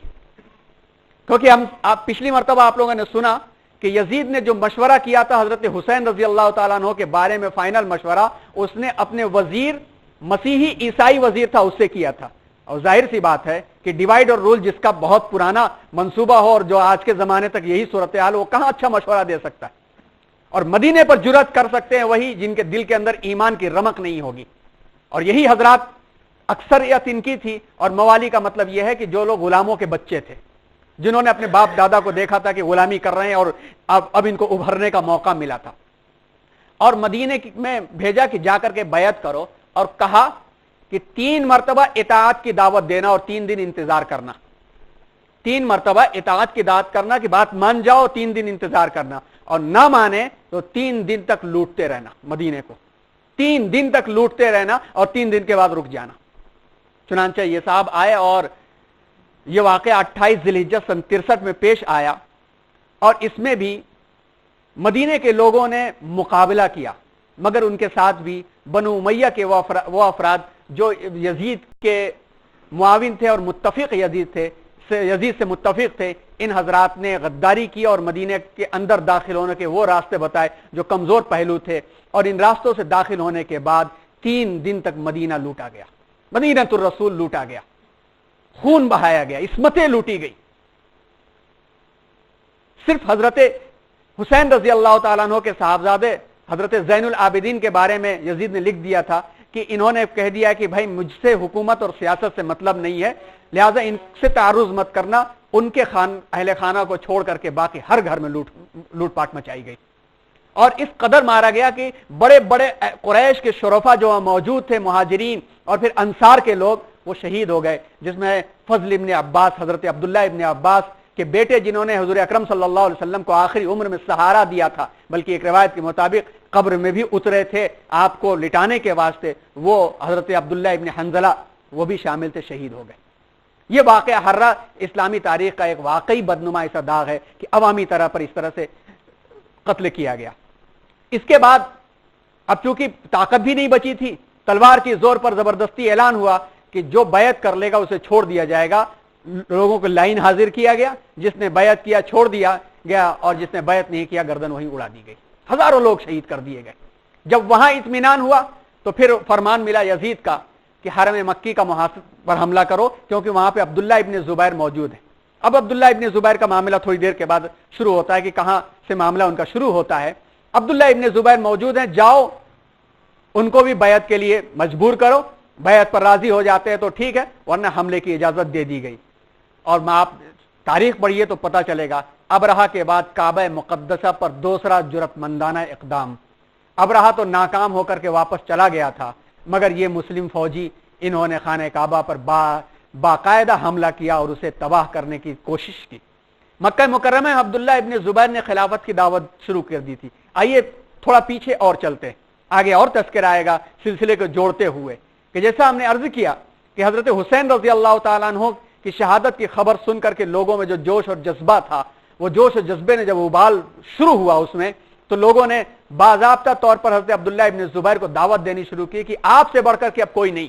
کیونکہ آپ پچھلی مرتبہ آپ لوگوں نے سنا کہ یزید نے جو مشورہ کیا تھا حضرت حسین رضی اللہ تعالیٰ عنہ کے بارے میں، فائنل مشورہ اس نے اپنے وزیر، مسیحی عیسائی وزیر تھا، اس سے کیا تھا. اور ظاہر سی بات ہے کہ ڈیوائڈ اور رول جس کا بہت پرانا منصوبہ ہو اور جو آج کے زمانے تک یہی صورتحال، وہ کہاں اچھا مشورہ دے سکتا ہے. اور مدینے پر جرأت کر سکتے ہیں وہی جن کے دل کے اندر ایمان کی رمق نہیں ہوگی. اور یہی حضرات اکثریت ان کی تھی. اور موالی کا مطلب یہ ہے کہ جو لوگ غلاموں کے بچے تھے، جنہوں نے اپنے باپ دادا کو دیکھا تھا کہ غلامی کر رہے ہیں اور اب ان کو ابھرنے کا موقع ملا تھا. اور مدینے میں بھیجا کہ جا کر کے بیعت کرو، اور کہا کہ 3 مرتبہ اطاعت کی دعوت دینا اور 3 دن انتظار کرنا. 3 مرتبہ اطاعت کی دعوت کرنا کہ بات مان جاؤ، 3 دن انتظار کرنا، اور نہ مانے تو 3 دن تک لوٹتے رہنا. مدینے کو 3 دن تک لوٹتے رہنا اور 3 دن کے بعد رک جانا. چنانچہ یہ صاحب آئے اور یہ واقعہ 28 ذی الحجہ سن 63 میں پیش آیا. اور اس میں بھی مدینے کے لوگوں نے مقابلہ کیا، مگر ان کے ساتھ بھی بنو امیہ کے وہ افراد جو یزید کے معاون تھے اور متفق یزید سے متفق تھے، ان حضرات نے غداری کی اور مدینے کے اندر داخل ہونے کے وہ راستے بتائے جو کمزور پہلو تھے. اور ان راستوں سے داخل ہونے کے بعد 3 دن تک مدینہ لوٹا گیا، مدینۃ الرسول لوٹا گیا، خون بہایا گیا، عصمتیں لوٹی گئی. صرف حضرت حسین رضی اللہ تعالیٰ عنہ کے صاحبزادے حضرت زین العابدین کے بارے میں یزید نے لکھ دیا تھا کہ انہوں نے کہہ دیا کہ بھائی مجھ سے حکومت اور سیاست سے مطلب نہیں ہے، لہذا ان سے تعرض مت کرنا. ان کے اہل خانہ کو چھوڑ کر کے باقی ہر گھر میں لوٹ پاٹ مچائی گئی. اور اس قدر مارا گیا کہ بڑے بڑے قریش کے شرفا جو موجود تھے، مہاجرین اور پھر انصار کے لوگ، وہ شہید ہو گئے. جس میں فضل ابن عباس، حضرت عبداللہ ابن عباس کے بیٹے، جنہوں نے حضور اکرم صلی اللہ علیہ وسلم کو آخری عمر میں سہارا دیا تھا، بلکہ ایک روایت کے مطابق قبر میں بھی اترے تھے آپ کو لٹانے کے واسطے، وہ حضرت عبداللہ ابن حنظلہ وہ بھی شامل تھے، شہید ہو گئے. یہ واقعہ ہررا اسلامی تاریخ کا ایک واقعی بدنما ایسا داغ ہے کہ عوامی طرح پر اس طرح سے قتل کیا گیا. اس کے بعد اب چونکہ طاقت بھی نہیں بچی تھی، تلوار کی زور پر زبردستی اعلان ہوا کہ جو بیعت کر لے گا اسے چھوڑ دیا جائے گا. لوگوں کو لائن حاضر کیا گیا، جس نے بیعت کیا چھوڑ دیا گیا، اور جس نے بیعت نہیں کیا گردن وہیں اڑا دی گئی. ہزاروں لوگ شہید کر دیے گئے. جب وہاں اطمینان ہوا تو پھر فرمان ملا یزید کا کہ حرم مکی کا محاصر پر حملہ کرو، کیونکہ وہاں پہ عبداللہ ابن زبیر موجود ہے. اب عبداللہ ابن زبیر کا معاملہ تھوڑی دیر کے بعد شروع ہوتا ہے کہ کہاں سے معاملہ ان کا شروع ہوتا ہے. عبداللہ ابن زبیر موجود ہیں، جاؤ ان کو بھی بیعت کے لیے مجبور کرو، بیعت پر راضی ہو جاتے ہیں تو ٹھیک ہے، ورنہ حملے کی اجازت دے دی گئی. اور میں آپ تاریخ پڑھیے تو پتہ چلے گا ابرہہ کے بعد کعبہ مقدسہ پر دوسرا جرأت مندانہ اقدام. ابرہہ تو ناکام ہو کر کے واپس چلا گیا تھا، مگر یہ مسلم فوجی انہوں نے خانہ کعبہ پر باقاعدہ حملہ کیا اور اسے تباہ کرنے کی کوشش کی. مکہ مکرمہ عبداللہ ابن زبیر نے خلافت کی دعوت شروع کر دی تھی. آئیے تھوڑا پیچھے اور چلتے ہیں، آگے اور تذکرہ آئے گا سلسلے کو جوڑتے ہوئے کہ جیسا ہم نے عرض کیا کہ حضرت حسین رضی اللہ تعالیٰ عنہ کی شہادت کی خبر سن کر کے لوگوں میں جو جوش اور جذبہ تھا، وہ جوش اور جذبے نے جب ابال شروع ہوا اس میں، تو لوگوں نے باضابطہ طور پر حضرت عبداللہ ابن زبیر کو دعوت دینی شروع کی کہ آپ سے بڑھ کر کے اب کوئی نہیں،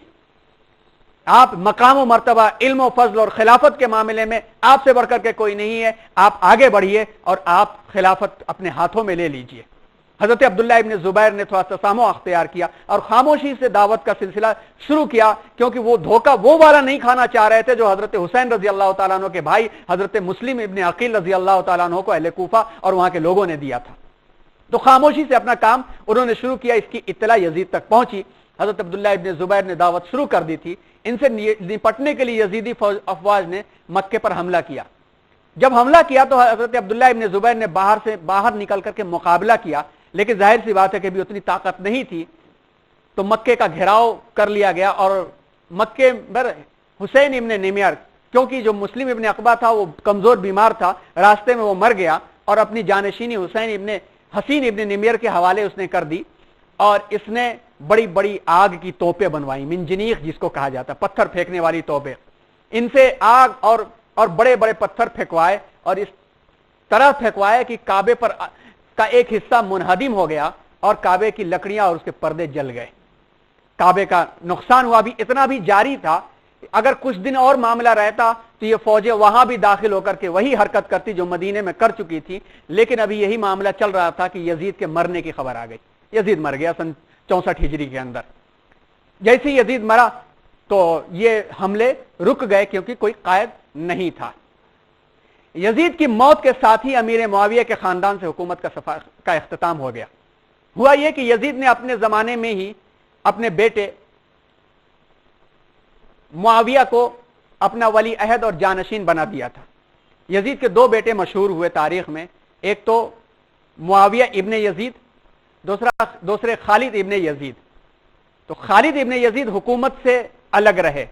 آپ مقام و مرتبہ، علم و فضل اور خلافت کے معاملے میں آپ سے بڑھ کر کے کوئی نہیں ہے، آپ آگے بڑھیے اور آپ خلافت اپنے ہاتھوں میں لے لیجئے. حضرت عبداللہ ابن زبیر نے تھوڑا تسامح اختیار کیا اور خاموشی سے دعوت کا سلسلہ شروع کیا، کیونکہ وہ دھوکہ وہ والا نہیں کھانا چاہ رہے تھے جو حضرت حسین رضی اللہ تعالیٰ عنہ کے بھائی حضرت مسلم ابن عقیل رضی اللہ تعالیٰ عنہ کو اہل کوفہ اور وہاں کے لوگوں نے دیا تھا. تو خاموشی سے اپنا کام انہوں نے شروع کیا. اس کی اطلاع یزید تک پہنچی. حضرت عبداللہ ابن زبیر نے دعوت شروع کر دی تھی. ان سے نپٹنے کے لیے یزیدی افواج نے مکے پر حملہ کیا. جب حملہ کیا تو حضرت عبداللہ ابن زبیر نے باہر نکل کر کے مقابلہ کیا، لیکن ظاہر سی بات ہے کہ بھی اتنی طاقت نہیں تھی، تو مکے کا گھیراؤ کر لیا گیا. اور مکے پر حسین ابن نمیار، کیونکہ جو مسلم ابن عقبہ تھا وہ کمزور بیمار تھا، راستے میں وہ مر گیا اور اپنی جانشینی حسین ابن نمیر کے حوالے اس نے کر دی. اور اس نے بڑی بڑی آگ کی توپیں بنوائی، منجنیق جس کو کہا جاتا ہے، پتھر پھینکنے والی توپیں. ان سے آگ اور اور بڑے بڑے پتھر پھینکوائے اور اس طرح پھینکوائے کہ کعبے پر کا ایک حصہ منہدم ہو گیا اور کعبے کی لکڑیاں اور اس کے پردے جل گئے. کعبے کا نقصان ہوا. بھی اتنا بھی جاری تھا. اگر کچھ دن اور معاملہ رہتا تو یہ فوجیں وہاں بھی داخل ہو کر کے وہی حرکت کرتی جو مدینے میں کر چکی تھی, لیکن ابھی یہی معاملہ چل رہا تھا کہ یزید کے مرنے کی خبر آ گئی. یزید مر گیا سن 64 ہجری کے اندر. جیسے یزید مرا تو یہ حملے رک گئے کیونکہ کوئی قائد نہیں تھا. یزید کی موت کے ساتھ ہی امیر معاویہ کے خاندان سے حکومت کا اختتام ہو گیا. ہوا یہ کہ یزید نے اپنے زمانے میں ہی اپنے بیٹے معاویہ کو اپنا ولی عہد اور جانشین بنا دیا تھا. یزید کے 2 بیٹے مشہور ہوئے تاریخ میں, ایک تو معاویہ ابن یزید, دوسرے خالد ابن یزید. تو خالد ابن یزید حکومت سے الگ رہے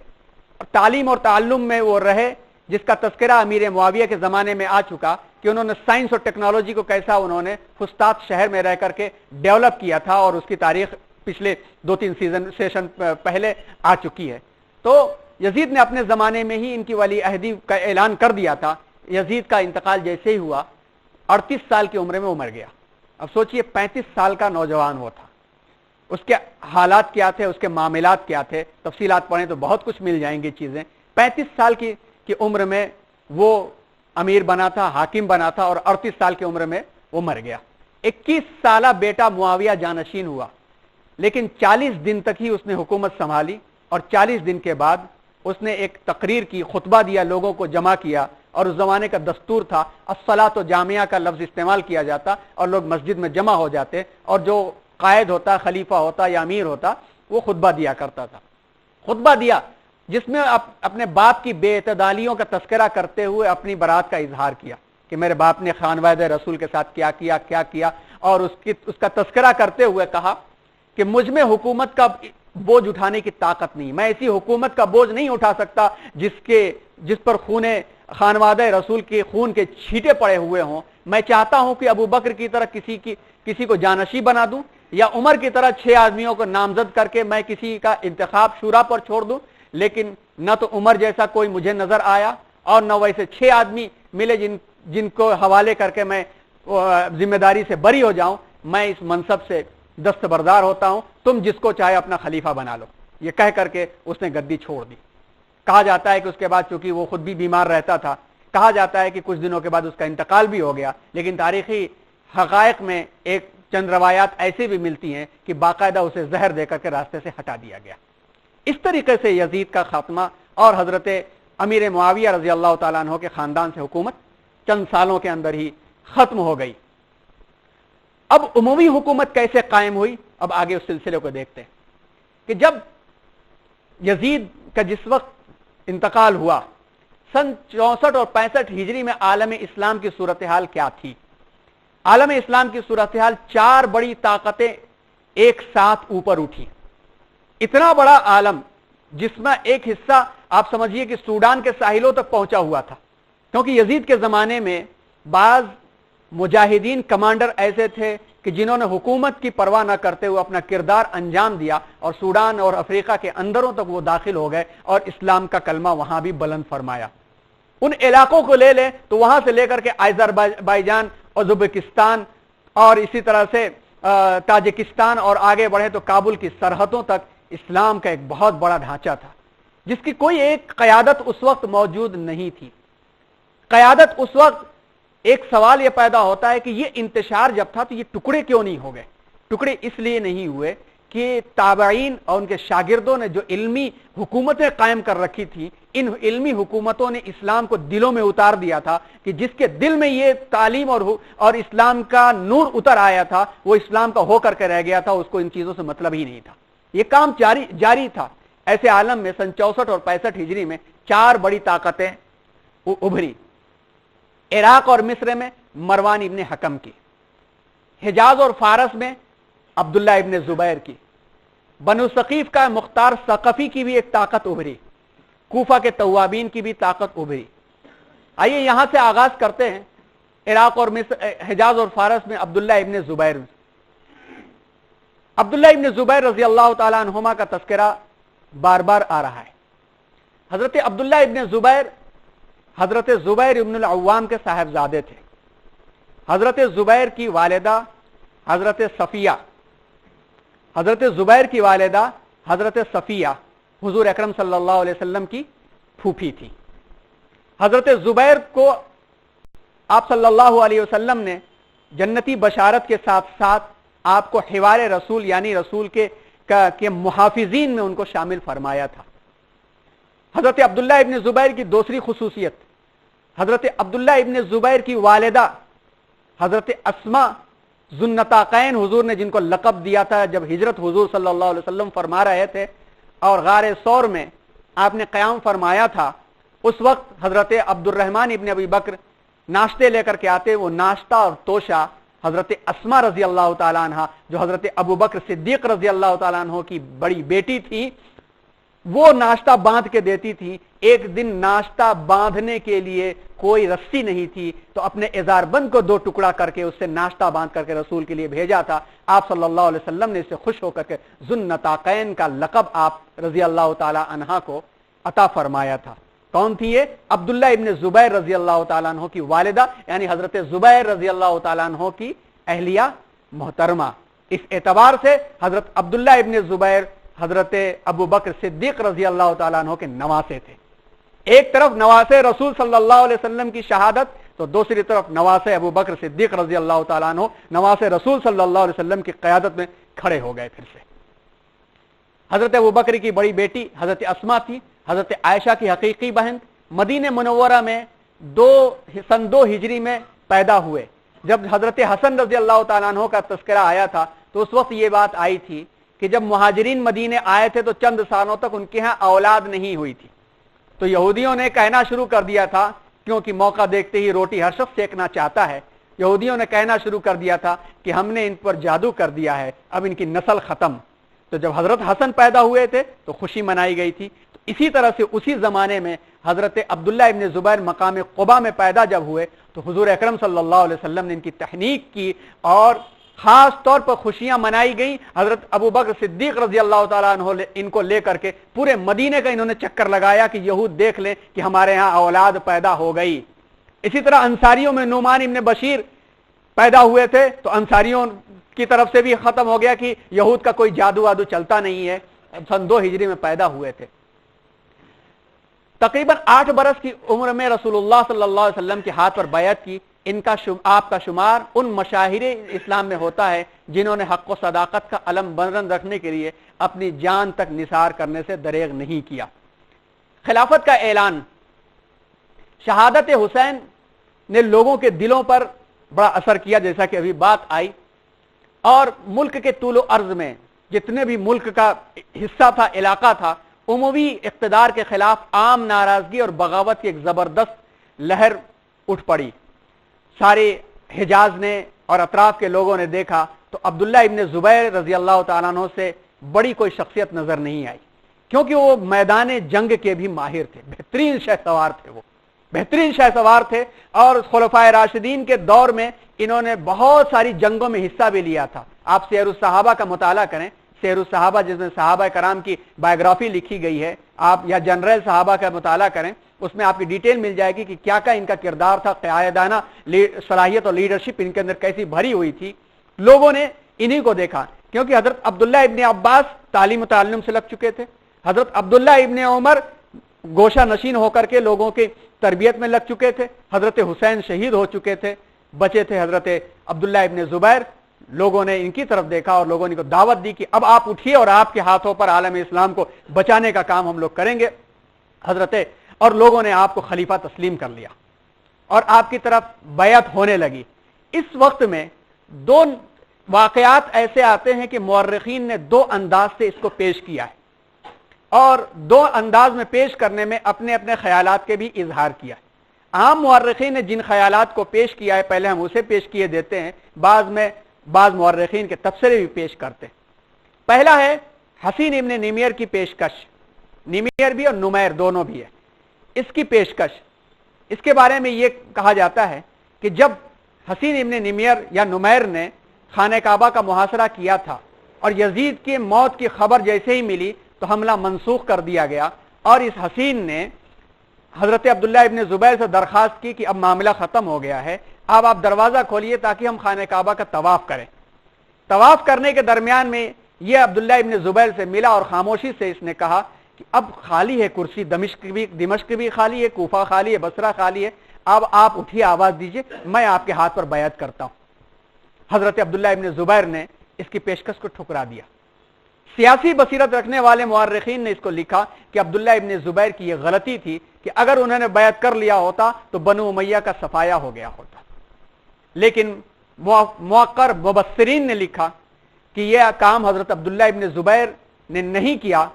اور تعلیم اور تعلم میں وہ رہے جس کا تذکرہ امیر معاویہ کے زمانے میں آ چکا کہ انہوں نے سائنس اور ٹیکنالوجی کو کیسا انہوں نے فسطاط شہر میں رہ کر کے ڈیولپ کیا تھا, اور اس کی تاریخ پچھلے 2-3 سیشن پہلے آ چکی ہے. تو یزید نے اپنے زمانے میں ہی ان کی ولی عہدی کا اعلان کر دیا تھا. یزید کا انتقال جیسے ہی ہوا 38 سال کی عمر میں وہ مر گیا. اب سوچئے 35 سال کا نوجوان وہ تھا, اس کے حالات کیا تھے, اس کے معاملات کیا تھے, تفصیلات پڑھیں تو بہت کچھ مل جائیں گی چیزیں. 35 سال کی عمر میں وہ امیر بنا تھا, حاکم بنا تھا, اور 38 سال کی عمر میں وہ مر گیا. 21 سالہ بیٹا معاویہ جانشین ہوا, لیکن 40 دن تک ہی اس نے حکومت سنبھالی, اور 40 دن کے بعد اس نے ایک تقریر کی, خطبہ دیا, لوگوں کو جمع کیا. اور اس زمانے کا دستور تھا الصلاۃ جامعہ کا لفظ استعمال کیا جاتا اور لوگ مسجد میں جمع ہو جاتے, اور جو قائد ہوتا, خلیفہ ہوتا یا امیر ہوتا, وہ خطبہ دیا کرتا تھا. خطبہ دیا جس میں اپنے باپ کی بے اعتدالیوں کا تذکرہ کرتے ہوئے اپنی برات کا اظہار کیا کہ میرے باپ نے خانوادہ رسول کے ساتھ کیا کیا, اور اس کا تذکرہ کرتے ہوئے کہا کہ مجھ میں حکومت کا بوجھ اٹھانے کی طاقت نہیں, میں ایسی حکومت کا بوجھ نہیں اٹھا سکتا جس پر خانوادہ رسول کے خون کے چھینٹے پڑے ہوئے ہوں. میں چاہتا ہوں کہ ابو بکر کی طرح کسی کو جانشین بنا دوں, یا عمر کی طرح 6 آدمیوں کو نامزد کر کے میں کسی کا انتخاب شورا پر چھوڑ دوں, لیکن نہ تو عمر جیسا کوئی مجھے نظر آیا, اور نہ ویسے 6 آدمی ملے جن کو حوالے کر کے میں ذمہ داری سے بری ہو جاؤں. میں اس منصب سے دستبردار ہوتا ہوں, تم جس کو چاہے اپنا خلیفہ بنا لو. یہ کہہ کر کے اس نے گدی چھوڑ دی. کہا جاتا ہے کہ اس کے بعد چونکہ وہ خود بھی بیمار رہتا تھا, کہا جاتا ہے کہ کچھ دنوں کے بعد اس کا انتقال بھی ہو گیا, لیکن تاریخی حقائق میں ایک چند روایات ایسی بھی ملتی ہیں کہ باقاعدہ اسے زہر دے کر کے راستے سے ہٹا دیا گیا. اس طریقے سے یزید کا خاتمہ اور حضرت امیر معاویہ رضی اللہ تعالیٰ عنہ کے خاندان سے حکومت چند سالوں کے اندر ہی ختم ہو گئی. اب عمومی حکومت کیسے قائم ہوئی, اب آگے اس سلسلے کو دیکھتے ہیں کہ جب یزید کا جس وقت انتقال ہوا سن 64 اور 65 ہجری میں عالم اسلام کی صورتحال کیا تھی. عالم اسلام کی صورتحال 4 بڑی طاقتیں ایک ساتھ اوپر اٹھی. اتنا بڑا عالم جس میں ایک حصہ آپ سمجھیے کہ سوڈان کے ساحلوں تک پہنچا ہوا تھا, کیونکہ یزید کے زمانے میں بعض مجاہدین کمانڈر ایسے تھے کہ جنہوں نے حکومت کی پرواہ نہ کرتے ہوئے اپنا کردار انجام دیا, اور سوڈان اور افریقہ کے اندروں تک وہ داخل ہو گئے اور اسلام کا کلمہ وہاں بھی بلند فرمایا. ان علاقوں کو لے لیں تو وہاں سے لے کر کے آذربائیجان, ازبکستان اور اسی طرح سے تاجکستان, اور آگے بڑھے تو کابل کی سرحدوں تک اسلام کا ایک بہت بڑا ڈھانچہ تھا جس کی کوئی ایک قیادت اس وقت موجود نہیں تھی. قیادت اس وقت ایک سوال یہ پیدا ہوتا ہے کہ یہ انتشار جب تھا تو یہ ٹکڑے کیوں نہیں ہو گئے. ٹکڑے اس لیے نہیں ہوئے کہ تابعین اور ان کے شاگردوں نے جو علمی حکومتیں قائم کر رکھی تھی, ان علمی حکومتوں نے اسلام کو دلوں میں اتار دیا تھا کہ جس کے دل میں یہ تعلیم اور اسلام کا نور اتر آیا تھا وہ اسلام کا ہو کر کے رہ گیا تھا, اس کو ان چیزوں سے مطلب ہی نہیں تھا. یہ کام جاری تھا. ایسے عالم میں سن 64 اور 65 ہجری میں 4 بڑی طاقتیں ابھری. عراق اور مصر میں مروان ابن حکم کی, حجاز اور فارس میں عبداللہ ابن زبیر کی, بنو ثقیف کا مختار ثقفی کی بھی ایک طاقت ابھری, کوفہ کے توابین کی بھی طاقت ابھری. آئیے یہاں سے آغاز کرتے ہیں. عراق اور مصر, حجاز اور فارس میں عبداللہ ابن زبیر. عبداللہ ابن زبیر رضی اللہ تعالی عنہما کا تذکرہ بار بار آ رہا ہے. حضرت عبداللہ ابن زبیر حضرت زبیر ابن العوام کے صاحبزادے تھے. حضرت زبیر کی والدہ حضرت صفیہ، حضرت زبیر کی والدہ حضرت صفیہ حضور اکرم صلی اللہ علیہ وسلم کی پھوپھی تھی. حضرت زبیر کو آپ صلی اللہ علیہ وسلم نے جنتی بشارت کے ساتھ ساتھ آپ کو حوار رسول یعنی رسول کے محافظین میں ان کو شامل فرمایا تھا. حضرت عبداللہ ابن زبیر کی دوسری خصوصیت، حضرت عبداللہ ابن زبیر کی والدہ حضرت اسما ذوالنطاقین حضور نے جن کو لقب دیا تھا جب ہجرت حضور صلی اللہ علیہ وسلم فرما رہے تھے اور غار ثور میں آپ نے قیام فرمایا تھا، اس وقت حضرت عبد الرحمن ابن ابی بکر ناشتے لے کر کے آتے. وہ ناشتہ اور توشہ حضرت اسما رضی اللہ تعالیٰ عنہ جو حضرت ابو بکر صدیق رضی اللہ تعالیٰ عنہ کی بڑی بیٹی تھی وہ ناشتہ باندھ کے دیتی تھی. ایک دن ناشتہ باندھنے کے لیے کوئی رسی نہیں تھی تو اپنے ازار بند کو 2 ٹکڑا کر کے اس سے ناشتہ باندھ کر کے رسول کے لیے بھیجا تھا. آپ صلی اللہ علیہ وسلم نے اس سے خوش ہو کر کے ذوالنطاقین کا لقب آپ رضی اللہ تعالی عنہ کو عطا فرمایا تھا. کون تھی یہ؟ عبداللہ ابن زبیر رضی اللہ تعالیٰ عنہ کی والدہ یعنی حضرت زبیر رضی اللہ تعالیٰ عنہ کی اہلیہ محترمہ. اس اعتبار سے حضرت عبداللہ ابن زبیر حضرت ابو بکر صدیق رضی اللہ تعالیٰ عنہ کے نواسے تھے. ایک طرف نواسے رسول صلی اللہ علیہ وسلم کی شہادت تو دوسری طرف نواسے ابو بکر صدیق رضی اللہ تعالیٰ عنہ نواسے رسول صلی اللہ علیہ وسلم کی قیادت میں کھڑے ہو گئے. پھر سے حضرت ابو بکر کی بڑی بیٹی حضرت اسما تھی، حضرت عائشہ کی حقیقی بہن. مدینہ منورہ میں سن 2 ہجری میں پیدا ہوئے. جب حضرت حسن رضی اللہ تعالیٰ عنہ کا تذکرہ آیا تھا تو اس وقت یہ بات آئی تھی کہ جب مہاجرین مدینے آئے تھے تو چند سالوں تک ان کے ہاں اولاد نہیں ہوئی تھی تو یہودیوں نے کہنا شروع کر دیا تھا، کیونکہ موقع دیکھتے ہی روٹی ہر شخص سیکنا چاہتا ہے، یہودیوں نے کہنا شروع کر دیا تھا کہ ہم نے ان پر جادو کر دیا ہے، اب ان کی نسل ختم. تو جب حضرت حسن پیدا ہوئے تھے تو خوشی منائی گئی تھی. تو اسی طرح سے اسی زمانے میں حضرت عبداللہ ابن زبیر مقام قبا میں پیدا جب ہوئے تو حضور اکرم صلی اللہ علیہ وسلم نے ان کی تحنیک کی اور خاص طور پر خوشیاں منائی گئیں. حضرت ابو بکر صدیق رضی اللہ تعالیٰ عنہ ان کو لے کر کے پورے مدینے کا انہوں نے چکر لگایا کہ یہود دیکھ لیں کہ ہمارے ہاں اولاد پیدا ہو گئی. اسی طرح انصاریوں میں نعمان ابن بشیر پیدا ہوئے تھے تو انصاریوں کی طرف سے بھی ختم ہو گیا کہ یہود کا کوئی جادو وادو چلتا نہیں ہے. سن 2 ہجری میں پیدا ہوئے تھے. تقریباً 8 برس کی عمر میں رسول اللہ صلی اللہ علیہ وسلم کے ہاتھ پر بیعت کی. ان کا آپ کا شمار ان مشاہیر اسلام میں ہوتا ہے جنہوں نے حق و صداقت کا علم بلند رکھنے کے لیے اپنی جان تک نثار کرنے سے دریغ نہیں کیا. خلافت کا اعلان، شہادت حسین نے لوگوں کے دلوں پر بڑا اثر کیا جیسا کہ ابھی بات آئی، اور ملک کے طول و عرض میں جتنے بھی ملک کا حصہ تھا، علاقہ تھا، عمومی اقتدار کے خلاف عام ناراضگی اور بغاوت کی ایک زبردست لہر اٹھ پڑی. سارے حجاز نے اور اطراف کے لوگوں نے دیکھا تو عبداللہ ابن زبیر رضی اللہ تعالیٰ عنہ سے بڑی کوئی شخصیت نظر نہیں آئی، کیونکہ وہ میدان جنگ کے بھی ماہر تھے، بہترین شہ سوار تھے، وہ بہترین شہ سوار تھے. اور خلفائے راشدین کے دور میں انہوں نے بہت ساری جنگوں میں حصہ بھی لیا تھا. آپ سیر الصحابہ کا مطالعہ کریں، سیر الصحابہ جس میں صحابہ کرام کی بایوگرافی لکھی گئی ہے، آپ یا جنرل صحابہ کا مطالعہ کریں، اس میں آپ کی ڈیٹیل مل جائے گی کہ کیا کیا ان کا کردار تھا، قیادانہ صلاحیت اور لیڈرشپ ان کے اندر کیسی بھری ہوئی تھی. لوگوں نے انہی کو دیکھا، کیونکہ حضرت عبداللہ ابن عباس تعلیم و تعلم سے لگ چکے تھے، حضرت عبداللہ ابن عمر گوشہ نشین ہو کر کے لوگوں کی تربیت میں لگ چکے تھے، حضرت حسین شہید ہو چکے تھے، بچے تھے حضرت عبداللہ ابن زبیر. لوگوں نے ان کی طرف دیکھا اور لوگوں نے کو دعوت دی کہ اب آپ اٹھیے اور آپ کے ہاتھوں پر عالم اسلام کو بچانے کا کام ہم لوگ کریں گے. اور لوگوں نے آپ کو خلیفہ تسلیم کر لیا اور آپ کی طرف بیعت ہونے لگی. اس وقت میں 2 واقعات ایسے آتے ہیں کہ مورخین نے 2 انداز سے اس کو پیش کیا ہے اور 2 انداز میں پیش کرنے میں اپنے اپنے خیالات کے بھی اظہار کیا ہے. عام مورخین نے جن خیالات کو پیش کیا ہے پہلے ہم اسے پیش کیے دیتے ہیں، بعض مورخین کے تبصرے بھی پیش کرتے ہیں. پہلا ہے حسین ابن نمیر کی پیشکش، نمیر بھی اور نمیر دونوں بھی ہے، اس کی پیشکش. اس کے بارے میں یہ کہا جاتا ہے کہ جب حسین ابن نمیر یا نمیر نے خانہ کعبہ کا محاصرہ کیا تھا اور یزید کی موت کی خبر جیسے ہی ملی تو حملہ منسوخ کر دیا گیا، اور اس حسین نے حضرت عبداللہ ابن زبیر سے درخواست کی کہ اب معاملہ ختم ہو گیا ہے، اب آپ دروازہ کھولیے تاکہ ہم خانہ کعبہ کا طواف کریں۔ طواف کرنے کے درمیان میں یہ عبداللہ ابن زبیر سے ملا اور خاموشی سے اس نے کہا کہ اب خالی ہے کرسی، دمشق بھی خالی ہے، کوفہ خالی ہے، بصرہ خالی ہے، اب آپ اٹھیے، آواز دیجئے، میں آپ کے ہاتھ پر بیعت کرتا ہوں۔ حضرت عبداللہ ابن زبیر نے اس کی پیشکش کو ٹھکرا دیا۔ سیاسی بصیرت رکھنے والے مورخین نے اس کو لکھا کہ عبداللہ ابن زبیر کی یہ غلطی تھی کہ اگر انہوں نے بیعت کر لیا ہوتا تو بنو امیہ کا صفایا ہو گیا ہوتا، لیکن موقر مبصرین نے لکھا کہ یہ کام حضرت عبداللہ ابن زبیر نے نہیں کیا،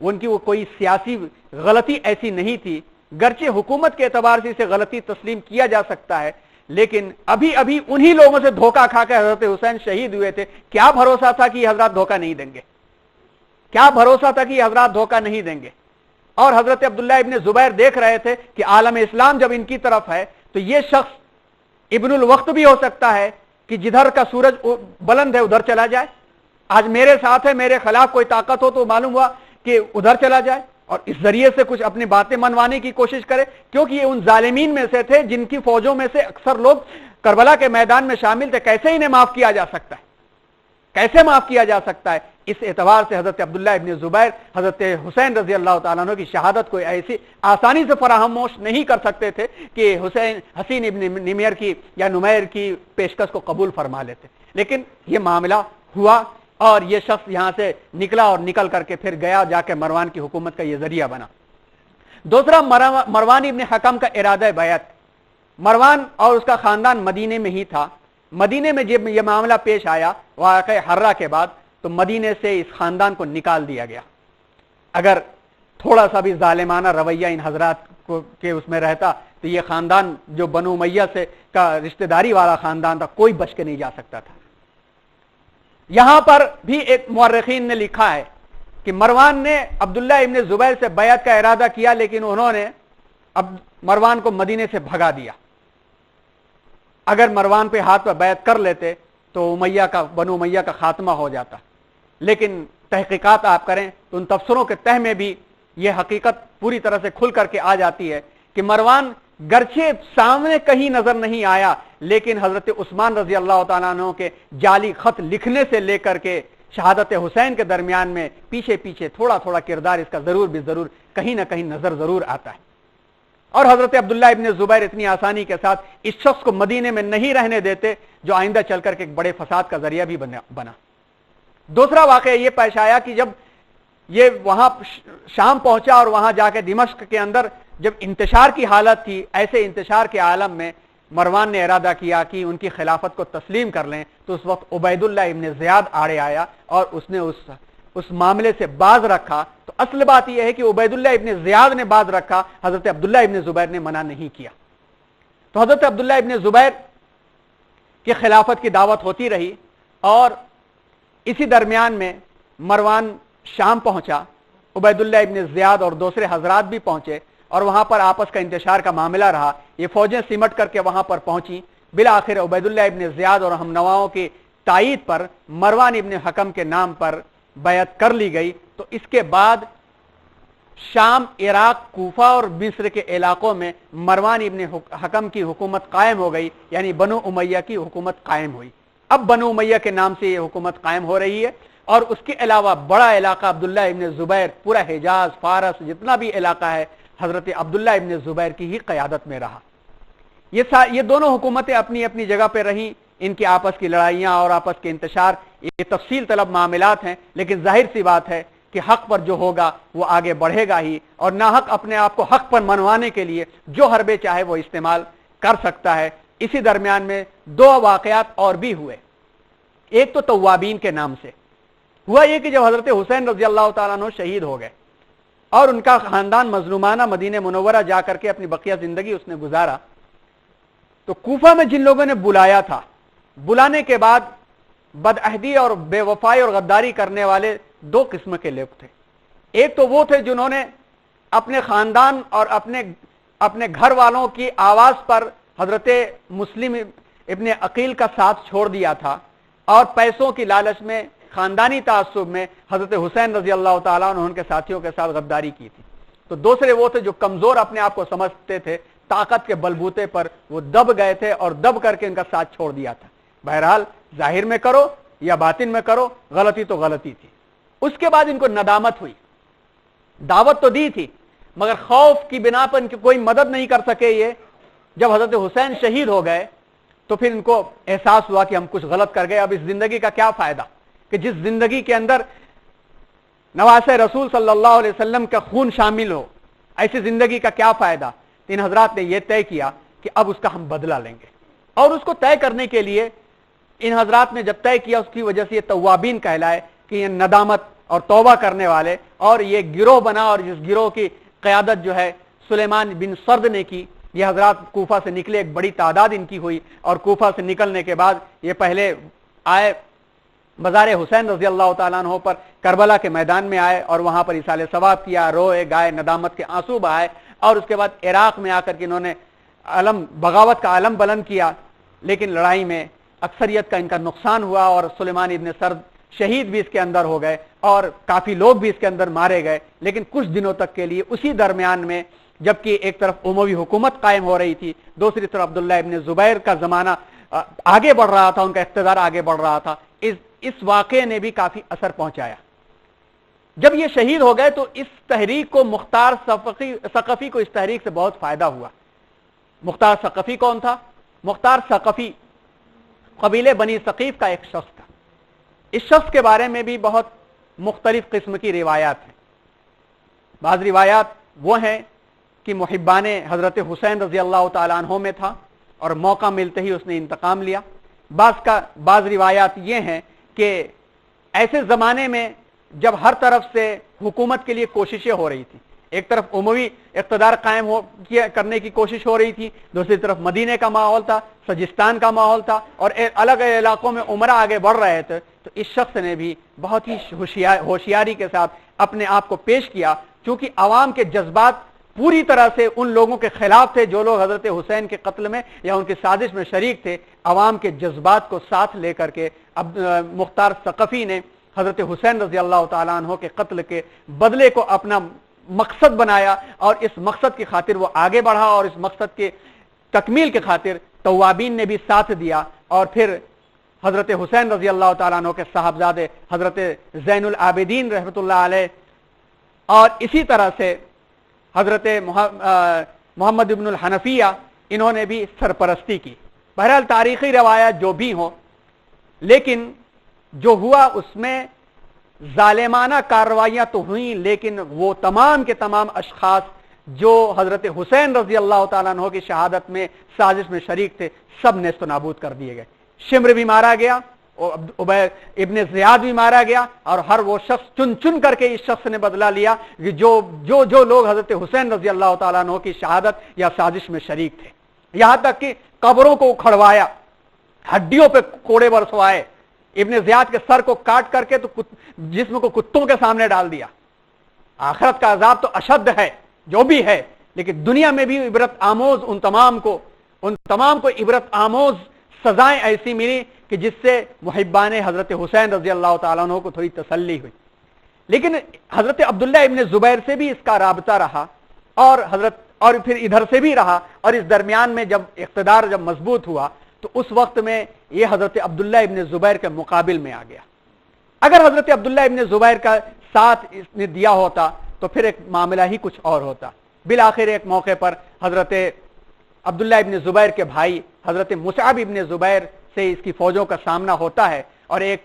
ان کی وہ کوئی سیاسی غلطی ایسی نہیں تھی، گرچہ حکومت کے اعتبار سے اسے غلطی تسلیم کیا جا سکتا ہے، لیکن ابھی انہی لوگوں سے دھوکہ کھا کے حضرت حسین شہید ہوئے تھے، کیا بھروسہ تھا کہ یہ حضرات دھوکہ نہیں دیں گے، کیا بھروسہ تھا کہ یہ حضرات دھوکہ نہیں دیں گے۔ اور حضرت عبداللہ ابن زبیر دیکھ رہے تھے کہ عالم اسلام جب ان کی طرف ہے تو یہ شخص ابن الوقت بھی ہو سکتا ہے کہ جدھر کا سورج بلند ہے ادھر چلا جائے، آج میرے ساتھ ہے، میرے خلاف کوئی طاقت ہو تو معلوم ہوا کہ ادھر چلا جائے اور اس ذریعے سے کچھ اپنی باتیں منوانے کی کوشش کرے، کیونکہ یہ ان ظالمین میں سے تھے جن کی فوجوں میں سے اکثر لوگ کربلا کے میدان میں شامل تھے، کیسے انہیں معاف کیا جا سکتا ہے، کیسے معاف کیا جا سکتا ہے۔ اس اعتبار سے حضرت عبداللہ ابن زبیر حضرت حسین رضی اللہ تعالیٰ عنہ کی شہادت کو ایسی آسانی سے فراموش نہیں کر سکتے تھے کہ حسین ابن نمیر کی یا نمیر کی پیشکش کو قبول فرما لیتے، لیکن یہ معاملہ ہوا اور یہ شخص یہاں سے نکلا اور نکل کر کے پھر گیا، جا کے مروان کی حکومت کا یہ ذریعہ بنا۔ دوسرا، مروان ابن حکم کا ارادہ بیعت۔ مروان اور اس کا خاندان مدینے میں ہی تھا، مدینے میں جب یہ معاملہ پیش آیا واقعہ حرہ کے بعد تو مدینے سے اس خاندان کو نکال دیا گیا۔ اگر تھوڑا سا بھی ظالمانہ رویہ ان حضرات کو کے اس میں رہتا تو یہ خاندان جو بنو امیہ سے کا رشتہ داری والا خاندان تھا، کوئی بچ کے نہیں جا سکتا تھا۔ یہاں پر بھی ایک مورخین نے لکھا ہے کہ مروان نے عبداللہ ابن زبیر سے بیعت کا ارادہ کیا، لیکن انہوں نے اب مروان کو مدینے سے بھگا دیا۔ اگر مروان پہ ہاتھ پہ بیعت کر لیتے تو بنو امیہ کا خاتمہ ہو جاتا، لیکن تحقیقات آپ کریں تو ان تفسیروں کے تہ میں بھی یہ حقیقت پوری طرح سے کھل کر کے آ جاتی ہے کہ مروان گرچہ سامنے کہیں نظر نہیں آیا، لیکن حضرت عثمان رضی اللہ تعالیٰ عنہ کے جعلی خط لکھنے سے لے کر کے شہادت حسین کے درمیان میں پیچھے پیچھے تھوڑا تھوڑا کردار اس کا ضرور کہیں نہ کہیں نظر ضرور آتا ہے۔ اور حضرت عبداللہ ابن زبیر اتنی آسانی کے ساتھ اس شخص کو مدینے میں نہیں رہنے دیتے جو آئندہ چل کر کے ایک بڑے فساد کا ذریعہ بھی بنا۔ دوسرا واقعہ یہ پیش آیا کہ جب یہ وہاں شام پہنچا اور وہاں جا کے دمشق کے اندر جب انتشار کی حالت تھی، ایسے انتشار کے عالم میں مروان نے ارادہ کیا کہ ان کی خلافت کو تسلیم کر لیں، تو اس وقت عبید اللہ ابن زیاد آڑے آیا اور اس نے اس معاملے سے باز رکھا۔ تو اصل بات یہ ہے کہ عبید اللہ ابن زیاد نے باز رکھا، حضرت عبداللہ ابن زبیر نے منع نہیں کیا۔ تو حضرت عبداللہ ابن زبیر کی خلافت کی دعوت ہوتی رہی اور اسی درمیان میں مروان شام پہنچا، عبید اللہ ابن زیاد اور دوسرے حضرات بھی پہنچے اور وہاں پر آپس کا انتشار کا معاملہ رہا، یہ فوجیں سمٹ کر کے وہاں پر پہنچی۔ بالآخر عبید اللہ ابن زیاد اور ہم نواؤں کی تائید پر مروان ابن حکم کے نام پر بیعت کر لی گئی۔ تو اس کے بعد شام، عراق، کوفہ اور مصر کے علاقوں میں مروان ابن حکم کی حکومت قائم ہو گئی، یعنی بنو امیہ کی حکومت قائم ہوئی۔ اب بنو امیہ کے نام سے یہ حکومت قائم ہو رہی ہے، اور اس کے علاوہ بڑا علاقہ عبداللہ ابن زبیر، پورا حجاز، فارس، جتنا بھی علاقہ ہے حضرت عبداللہ ابن زبیر کی ہی قیادت میں رہا۔ یہ دونوں حکومتیں اپنی اپنی جگہ پہ رہیں، ان کی آپس کی لڑائیاں اور آپس کے انتشار یہ تفصیل طلب معاملات ہیں، لیکن ظاہر سی بات ہے کہ حق پر جو ہوگا وہ آگے بڑھے گا ہی، اور ناحق اپنے آپ کو حق پر منوانے کے لیے جو حربے چاہے وہ استعمال کر سکتا ہے۔ اسی درمیان میں دو واقعات اور بھی ہوئے۔ ایک تو توابین کے نام سے ہوا یہ کہ جب حضرت حسین رضی اللہ تعالیٰ عنہ شہید ہو گئے اور ان کا خاندان مظلومانہ مدینہ منورہ جا کر کے اپنی بقیہ زندگی اس نے گزارا، تو کوفہ میں جن لوگوں نے بلایا تھا، بلانے کے بعد بدعہدی اور بے وفائی اور غداری کرنے والے دو قسم کے لوگ تھے۔ ایک تو وہ تھے جنہوں نے اپنے خاندان اور اپنے گھر والوں کی آواز پر حضرت مسلم ابن عقیل کا ساتھ چھوڑ دیا تھا اور پیسوں کی لالچ میں، خاندانی تعصب میں حضرت حسین رضی اللہ تعالیٰ عنہ ان کے ساتھیوں کے ساتھ غداری کی تھی۔ تو دوسرے وہ تھے جو کمزور اپنے آپ کو سمجھتے تھے، طاقت کے بلبوتے پر وہ دب گئے تھے اور دب کر کے ان کا ساتھ چھوڑ دیا تھا۔ بہرحال ظاہر میں کرو یا باطن میں کرو، غلطی تو غلطی تھی۔ اس کے بعد ان کو ندامت ہوئی، دعوت تو دی تھی مگر خوف کی بنا پر ان کی کوئی مدد نہیں کر سکے۔ یہ جب حضرت حسین شہید ہو گئے تو پھر ان کو احساس ہوا کہ ہم کچھ غلط کر گئے، اب اس زندگی کا کیا فائدہ کہ جس زندگی کے اندر نواسے رسول صلی اللہ علیہ وسلم کا خون شامل ہو، ایسی زندگی کا کیا فائدہ۔ ان حضرات نے یہ طے کیا کہ اب اس کا ہم بدلہ لیں گے، اور اس کو طے کرنے کے لیے ان حضرات نے جب طے کیا، اس کی وجہ سے یہ توابین کہلائے کہ یہ ندامت اور توبہ کرنے والے، اور یہ گروہ بنا، اور جس گروہ کی قیادت جو ہے سلیمان بن سرد نے کی۔ یہ حضرات کوفہ سے نکلے، ایک بڑی تعداد ان کی ہوئی، اور کوفہ سے نکلنے کے بعد یہ پہلے آئے مزار حسین رضی اللہ تعالیٰ عنہ پر، کربلا کے میدان میں آئے اور وہاں پر ایصال ثواب کیا، روئے گائے، ندامت کے آنسو بہائے، اور اس کے بعد عراق میں آ کر کے انہوں نے بغاوت کا علم بلند کیا، لیکن لڑائی میں اکثریت کا ان کا نقصان ہوا، اور سلیمان ابن سرد شہید بھی اس کے اندر ہو گئے، اور کافی لوگ بھی اس کے اندر مارے گئے۔ لیکن کچھ دنوں تک کے لیے اسی درمیان میں جبکہ ایک طرف اموی حکومت قائم ہو رہی تھی، دوسری طرف عبداللہ ابن زبیر کا زمانہ آگے بڑھ رہا تھا، ان کا اقتدار آگے بڑھ رہا تھا۔ اس واقعے نے بھی کافی اثر پہنچایا۔ جب یہ شہید ہو گئے تو اس تحریک کو مختار ثقفی کو اس تحریک سے بہت فائدہ ہوا۔ مختار ثقفی کون تھا؟ مختار ثقفی قبیلے بنی ثقیف کا ایک شخص تھا۔ اس شخص کے بارے میں بھی بہت مختلف قسم کی روایات ہیں۔ بعض روایات وہ ہیں کہ محبان حضرت حسین رضی اللہ تعالیٰ عنہ میں تھا اور موقع ملتے ہی اس نے انتقام لیا۔ بعض روایات یہ ہیں کہ ایسے زمانے میں جب ہر طرف سے حکومت کے لیے کوششیں ہو رہی تھی، ایک طرف اموی اقتدار قائم کرنے کی کوشش ہو رہی تھی، دوسری طرف مدینے کا ماحول تھا، سجستان کا ماحول تھا، اور الگ علاقوں میں عمرہ آگے بڑھ رہے تھے، تو اس شخص نے بھی بہت ہی ہوشیاری کے ساتھ اپنے آپ کو پیش کیا، چونکہ عوام کے جذبات پوری طرح سے ان لوگوں کے خلاف تھے جو لوگ حضرت حسین کے قتل میں یا ان کی سازش میں شریک تھے۔ عوام کے جذبات کو ساتھ لے کر کے اب مختار ثقفی نے حضرت حسین رضی اللہ تعالیٰ عنہ کے قتل کے بدلے کو اپنا مقصد بنایا، اور اس مقصد کی خاطر وہ آگے بڑھا، اور اس مقصد کے تکمیل کے خاطر توابین نے بھی ساتھ دیا، اور پھر حضرت حسین رضی اللہ تعالیٰ عنہ کے صاحبزادے حضرت زین العابدین رحمۃ اللہ علیہ، اور اسی طرح سے حضرت محمد ابن الحنفیہ، انہوں نے بھی سرپرستی کی۔ بہرحال تاریخی روایات جو بھی ہوں، لیکن جو ہوا اس میں ظالمانہ کارروائیاں تو ہوئیں، لیکن وہ تمام کے تمام اشخاص جو حضرت حسین رضی اللہ تعالیٰ عنہ کی شہادت میں سازش میں شریک تھے، سب نیست و نابود کر دیے گئے۔ شمر بھی مارا گیا، ابن زیاد بھی مارا گیا، اور ہر وہ شخص چن چن کر کے اس شخص نے بدلہ لیا کہ جو لوگ حضرت حسین رضی اللہ تعالیٰ عنہ کی شہادت یا سازش میں شریک تھے۔ یہاں تک کہ قبروں کو اکھڑوایا، ہڈیوں پہ کوڑے برسوائے، ابن زیاد کے سر کو کاٹ کر کے تو جسم کو کتوں کے سامنے ڈال دیا۔ آخرت کا عذاب تو اشد ہے جو بھی ہے، لیکن دنیا میں بھی عبرت آموز ان تمام کو عبرت آموز سزائیں ایسی ملی کہ جس سے محبان حضرت حسین رضی اللہ تعالیٰ عنہ کو تھوڑی تسلی ہوئی۔ لیکن حضرت عبداللہ ابن زبیر سے بھی اس کا رابطہ رہا، اور پھر ادھر سے بھی رہا، اور اس درمیان میں جب اقتدار مضبوط ہوا تو اس وقت میں یہ حضرت عبداللہ ابن زبیر کے مقابل میں آ گیا۔ اگر حضرت عبداللہ ابن زبیر کا ساتھ اس نے دیا ہوتا تو پھر ایک معاملہ ہی کچھ اور ہوتا۔ بالآخر ایک موقع پر حضرت عبداللہ ابن زبیر کے بھائی حضرت مصعب ابن زبیر سے اس کی فوجوں کا سامنا ہوتا ہے، اور ایک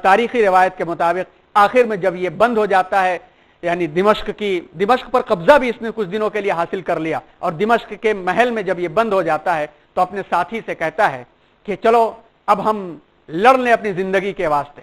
تاریخی روایت کے مطابق آخر میں جب یہ بند ہو جاتا ہے، یعنی دمشق پر قبضہ بھی اس نے کچھ دنوں کے لیے حاصل کر لیا، اور دمشق کے محل میں جب یہ بند ہو جاتا ہے تو اپنے ساتھی سے کہتا ہے کہ چلو اب ہم لڑ لیں اپنی زندگی کے واسطے۔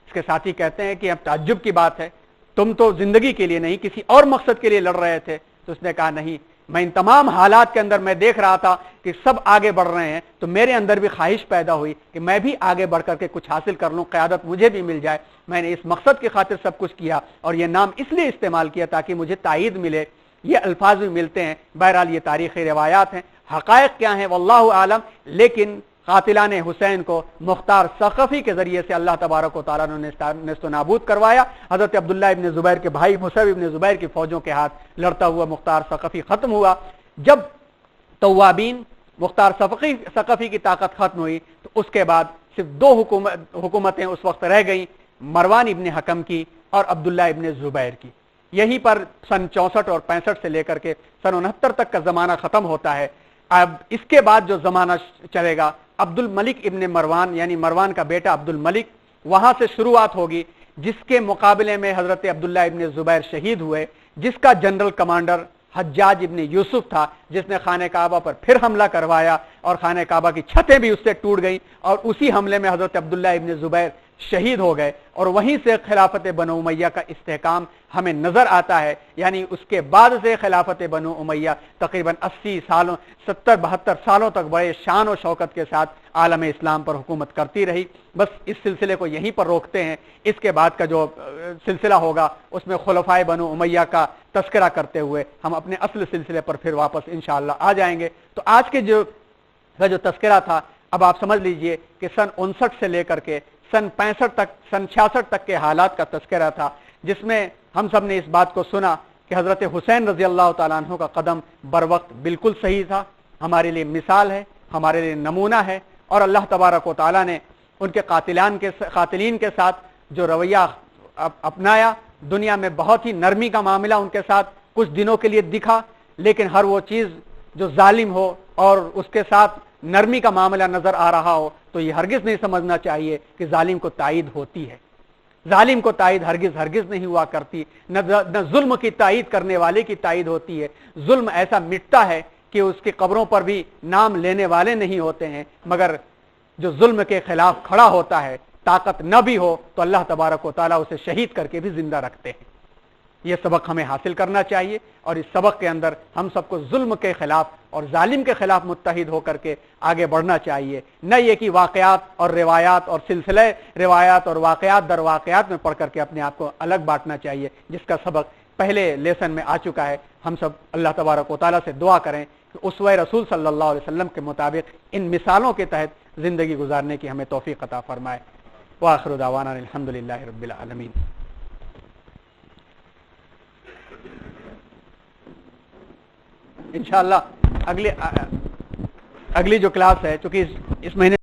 اس کے ساتھی کہتے ہیں کہ اب تعجب کی بات ہے، تم تو زندگی کے لیے نہیں کسی اور مقصد کے لیے لڑ رہے تھے۔ تو اس نے کہا نہیں، میں ان تمام حالات کے اندر میں دیکھ رہا تھا کہ سب آگے بڑھ رہے ہیں، تو میرے اندر بھی خواہش پیدا ہوئی کہ میں بھی آگے بڑھ کر کے کچھ حاصل کر لوں، قیادت مجھے بھی مل جائے۔ میں نے اس مقصد کی خاطر سب کچھ کیا، اور یہ نام اس لیے استعمال کیا تاکہ مجھے تائید ملے۔ یہ الفاظ بھی ملتے ہیں۔ بہرحال یہ تاریخی روایات ہیں، حقائق کیا ہیں واللہ عالم، لیکن قاتلان حسین کو مختار ثقفی کے ذریعے سے اللہ تبارک و تعالیٰ نے نیست و نابود کروایا. حضرت عبداللہ ابن زبیر کے بھائی مصعب ابن زبیر کی فوجوں کے ہاتھ لڑتا ہوا مختار ثقفی ختم ہوا. جب توابین مختار ثقفی کی طاقت ختم ہوئی تو اس کے بعد صرف دو حکومتیں اس وقت رہ گئیں، مروان ابن حکم کی اور عبداللہ ابن زبیر کی. یہیں پر سن 64 اور 65 سے لے کر کے سن 69 تک کا زمانہ ختم ہوتا ہے. اب اس کے بعد جو زمانہ چلے گا عبد الملک ابن مروان یعنی مروان کا بیٹا عبد الملک، وہاں سے شروعات ہوگی، جس کے مقابلے میں حضرت عبداللہ ابن زبیر شہید ہوئے، جس کا جنرل کمانڈر حجاج ابن یوسف تھا، جس نے خانہ کعبہ پر پھر حملہ کروایا اور خانہ کعبہ کی چھتیں بھی اس سے ٹوٹ گئیں، اور اسی حملے میں حضرت عبداللہ ابن زبیر شہید ہو گئے. اور وہیں سے خلافت بنو امیہ کا استحکام ہمیں نظر آتا ہے. یعنی اس کے بعد سے خلافت بنو امیہ تقریباً 80 سالوں 70-72 سالوں تک بڑے شان و شوکت کے ساتھ عالم اسلام پر حکومت کرتی رہی. بس اس سلسلے کو یہیں پر روکتے ہیں. اس کے بعد کا جو سلسلہ ہوگا اس میں خلفائے بنو امیہ کا تذکرہ کرتے ہوئے ہم اپنے اصل سلسلے پر پھر واپس انشاءاللہ آ جائیں گے. تو آج کے جو تذکرہ تھا، اب آپ سمجھ لیجئے کہ سن 59 سے لے کر کے سن 65 تک، سن 66 تک کے حالات کا تذکرہ تھا، جس میں ہم سب نے اس بات کو سنا کہ حضرت حسین رضی اللہ تعالیٰ عنہ کا قدم بر وقت بالکل صحیح تھا، ہمارے لیے مثال ہے، ہمارے لیے نمونہ ہے. اور اللہ تبارک و تعالیٰ نے ان کے قاتلین کے ساتھ جو رویہ اپنایا، دنیا میں بہت ہی نرمی کا معاملہ ان کے ساتھ کچھ دنوں کے لیے دکھا، لیکن ہر وہ چیز جو ظالم ہو اور اس کے ساتھ نرمی کا معاملہ نظر آ رہا ہو تو یہ ہرگز نہیں سمجھنا چاہیے کہ ظالم کو تائید ہوتی ہے. ظالم کو تائید ہرگز نہیں ہوا کرتی، نہ ظلم کی تائید کرنے والے کی تائید ہوتی ہے. ظلم ایسا مٹتا ہے کہ اس کی قبروں پر بھی نام لینے والے نہیں ہوتے ہیں، مگر جو ظلم کے خلاف کھڑا ہوتا ہے، طاقت نہ بھی ہو تو اللہ تبارک و تعالیٰ اسے شہید کر کے بھی زندہ رکھتے ہیں. یہ سبق ہمیں حاصل کرنا چاہیے، اور اس سبق کے اندر ہم سب کو ظلم کے خلاف اور ظالم کے خلاف متحد ہو کر کے آگے بڑھنا چاہیے. نہ یہ کہ واقعات اور روایات اور سلسلہ روایات اور واقعات در واقعات میں پڑھ کر کے اپنے آپ کو الگ بانٹنا چاہیے، جس کا سبق پہلے لیسن میں آ چکا ہے. ہم سب اللہ تبارک و تعالیٰ سے دعا کریں کہ اسوہ رسول صلی اللہ علیہ وسلم کے مطابق ان مثالوں کے تحت زندگی گزارنے کی ہمیں توفیق عطا فرمائے. وآخر دعوانا الحمدللہ رب العالمین. انشاءاللہ اگلی جو کلاس ہے، چونکہ اس مہینے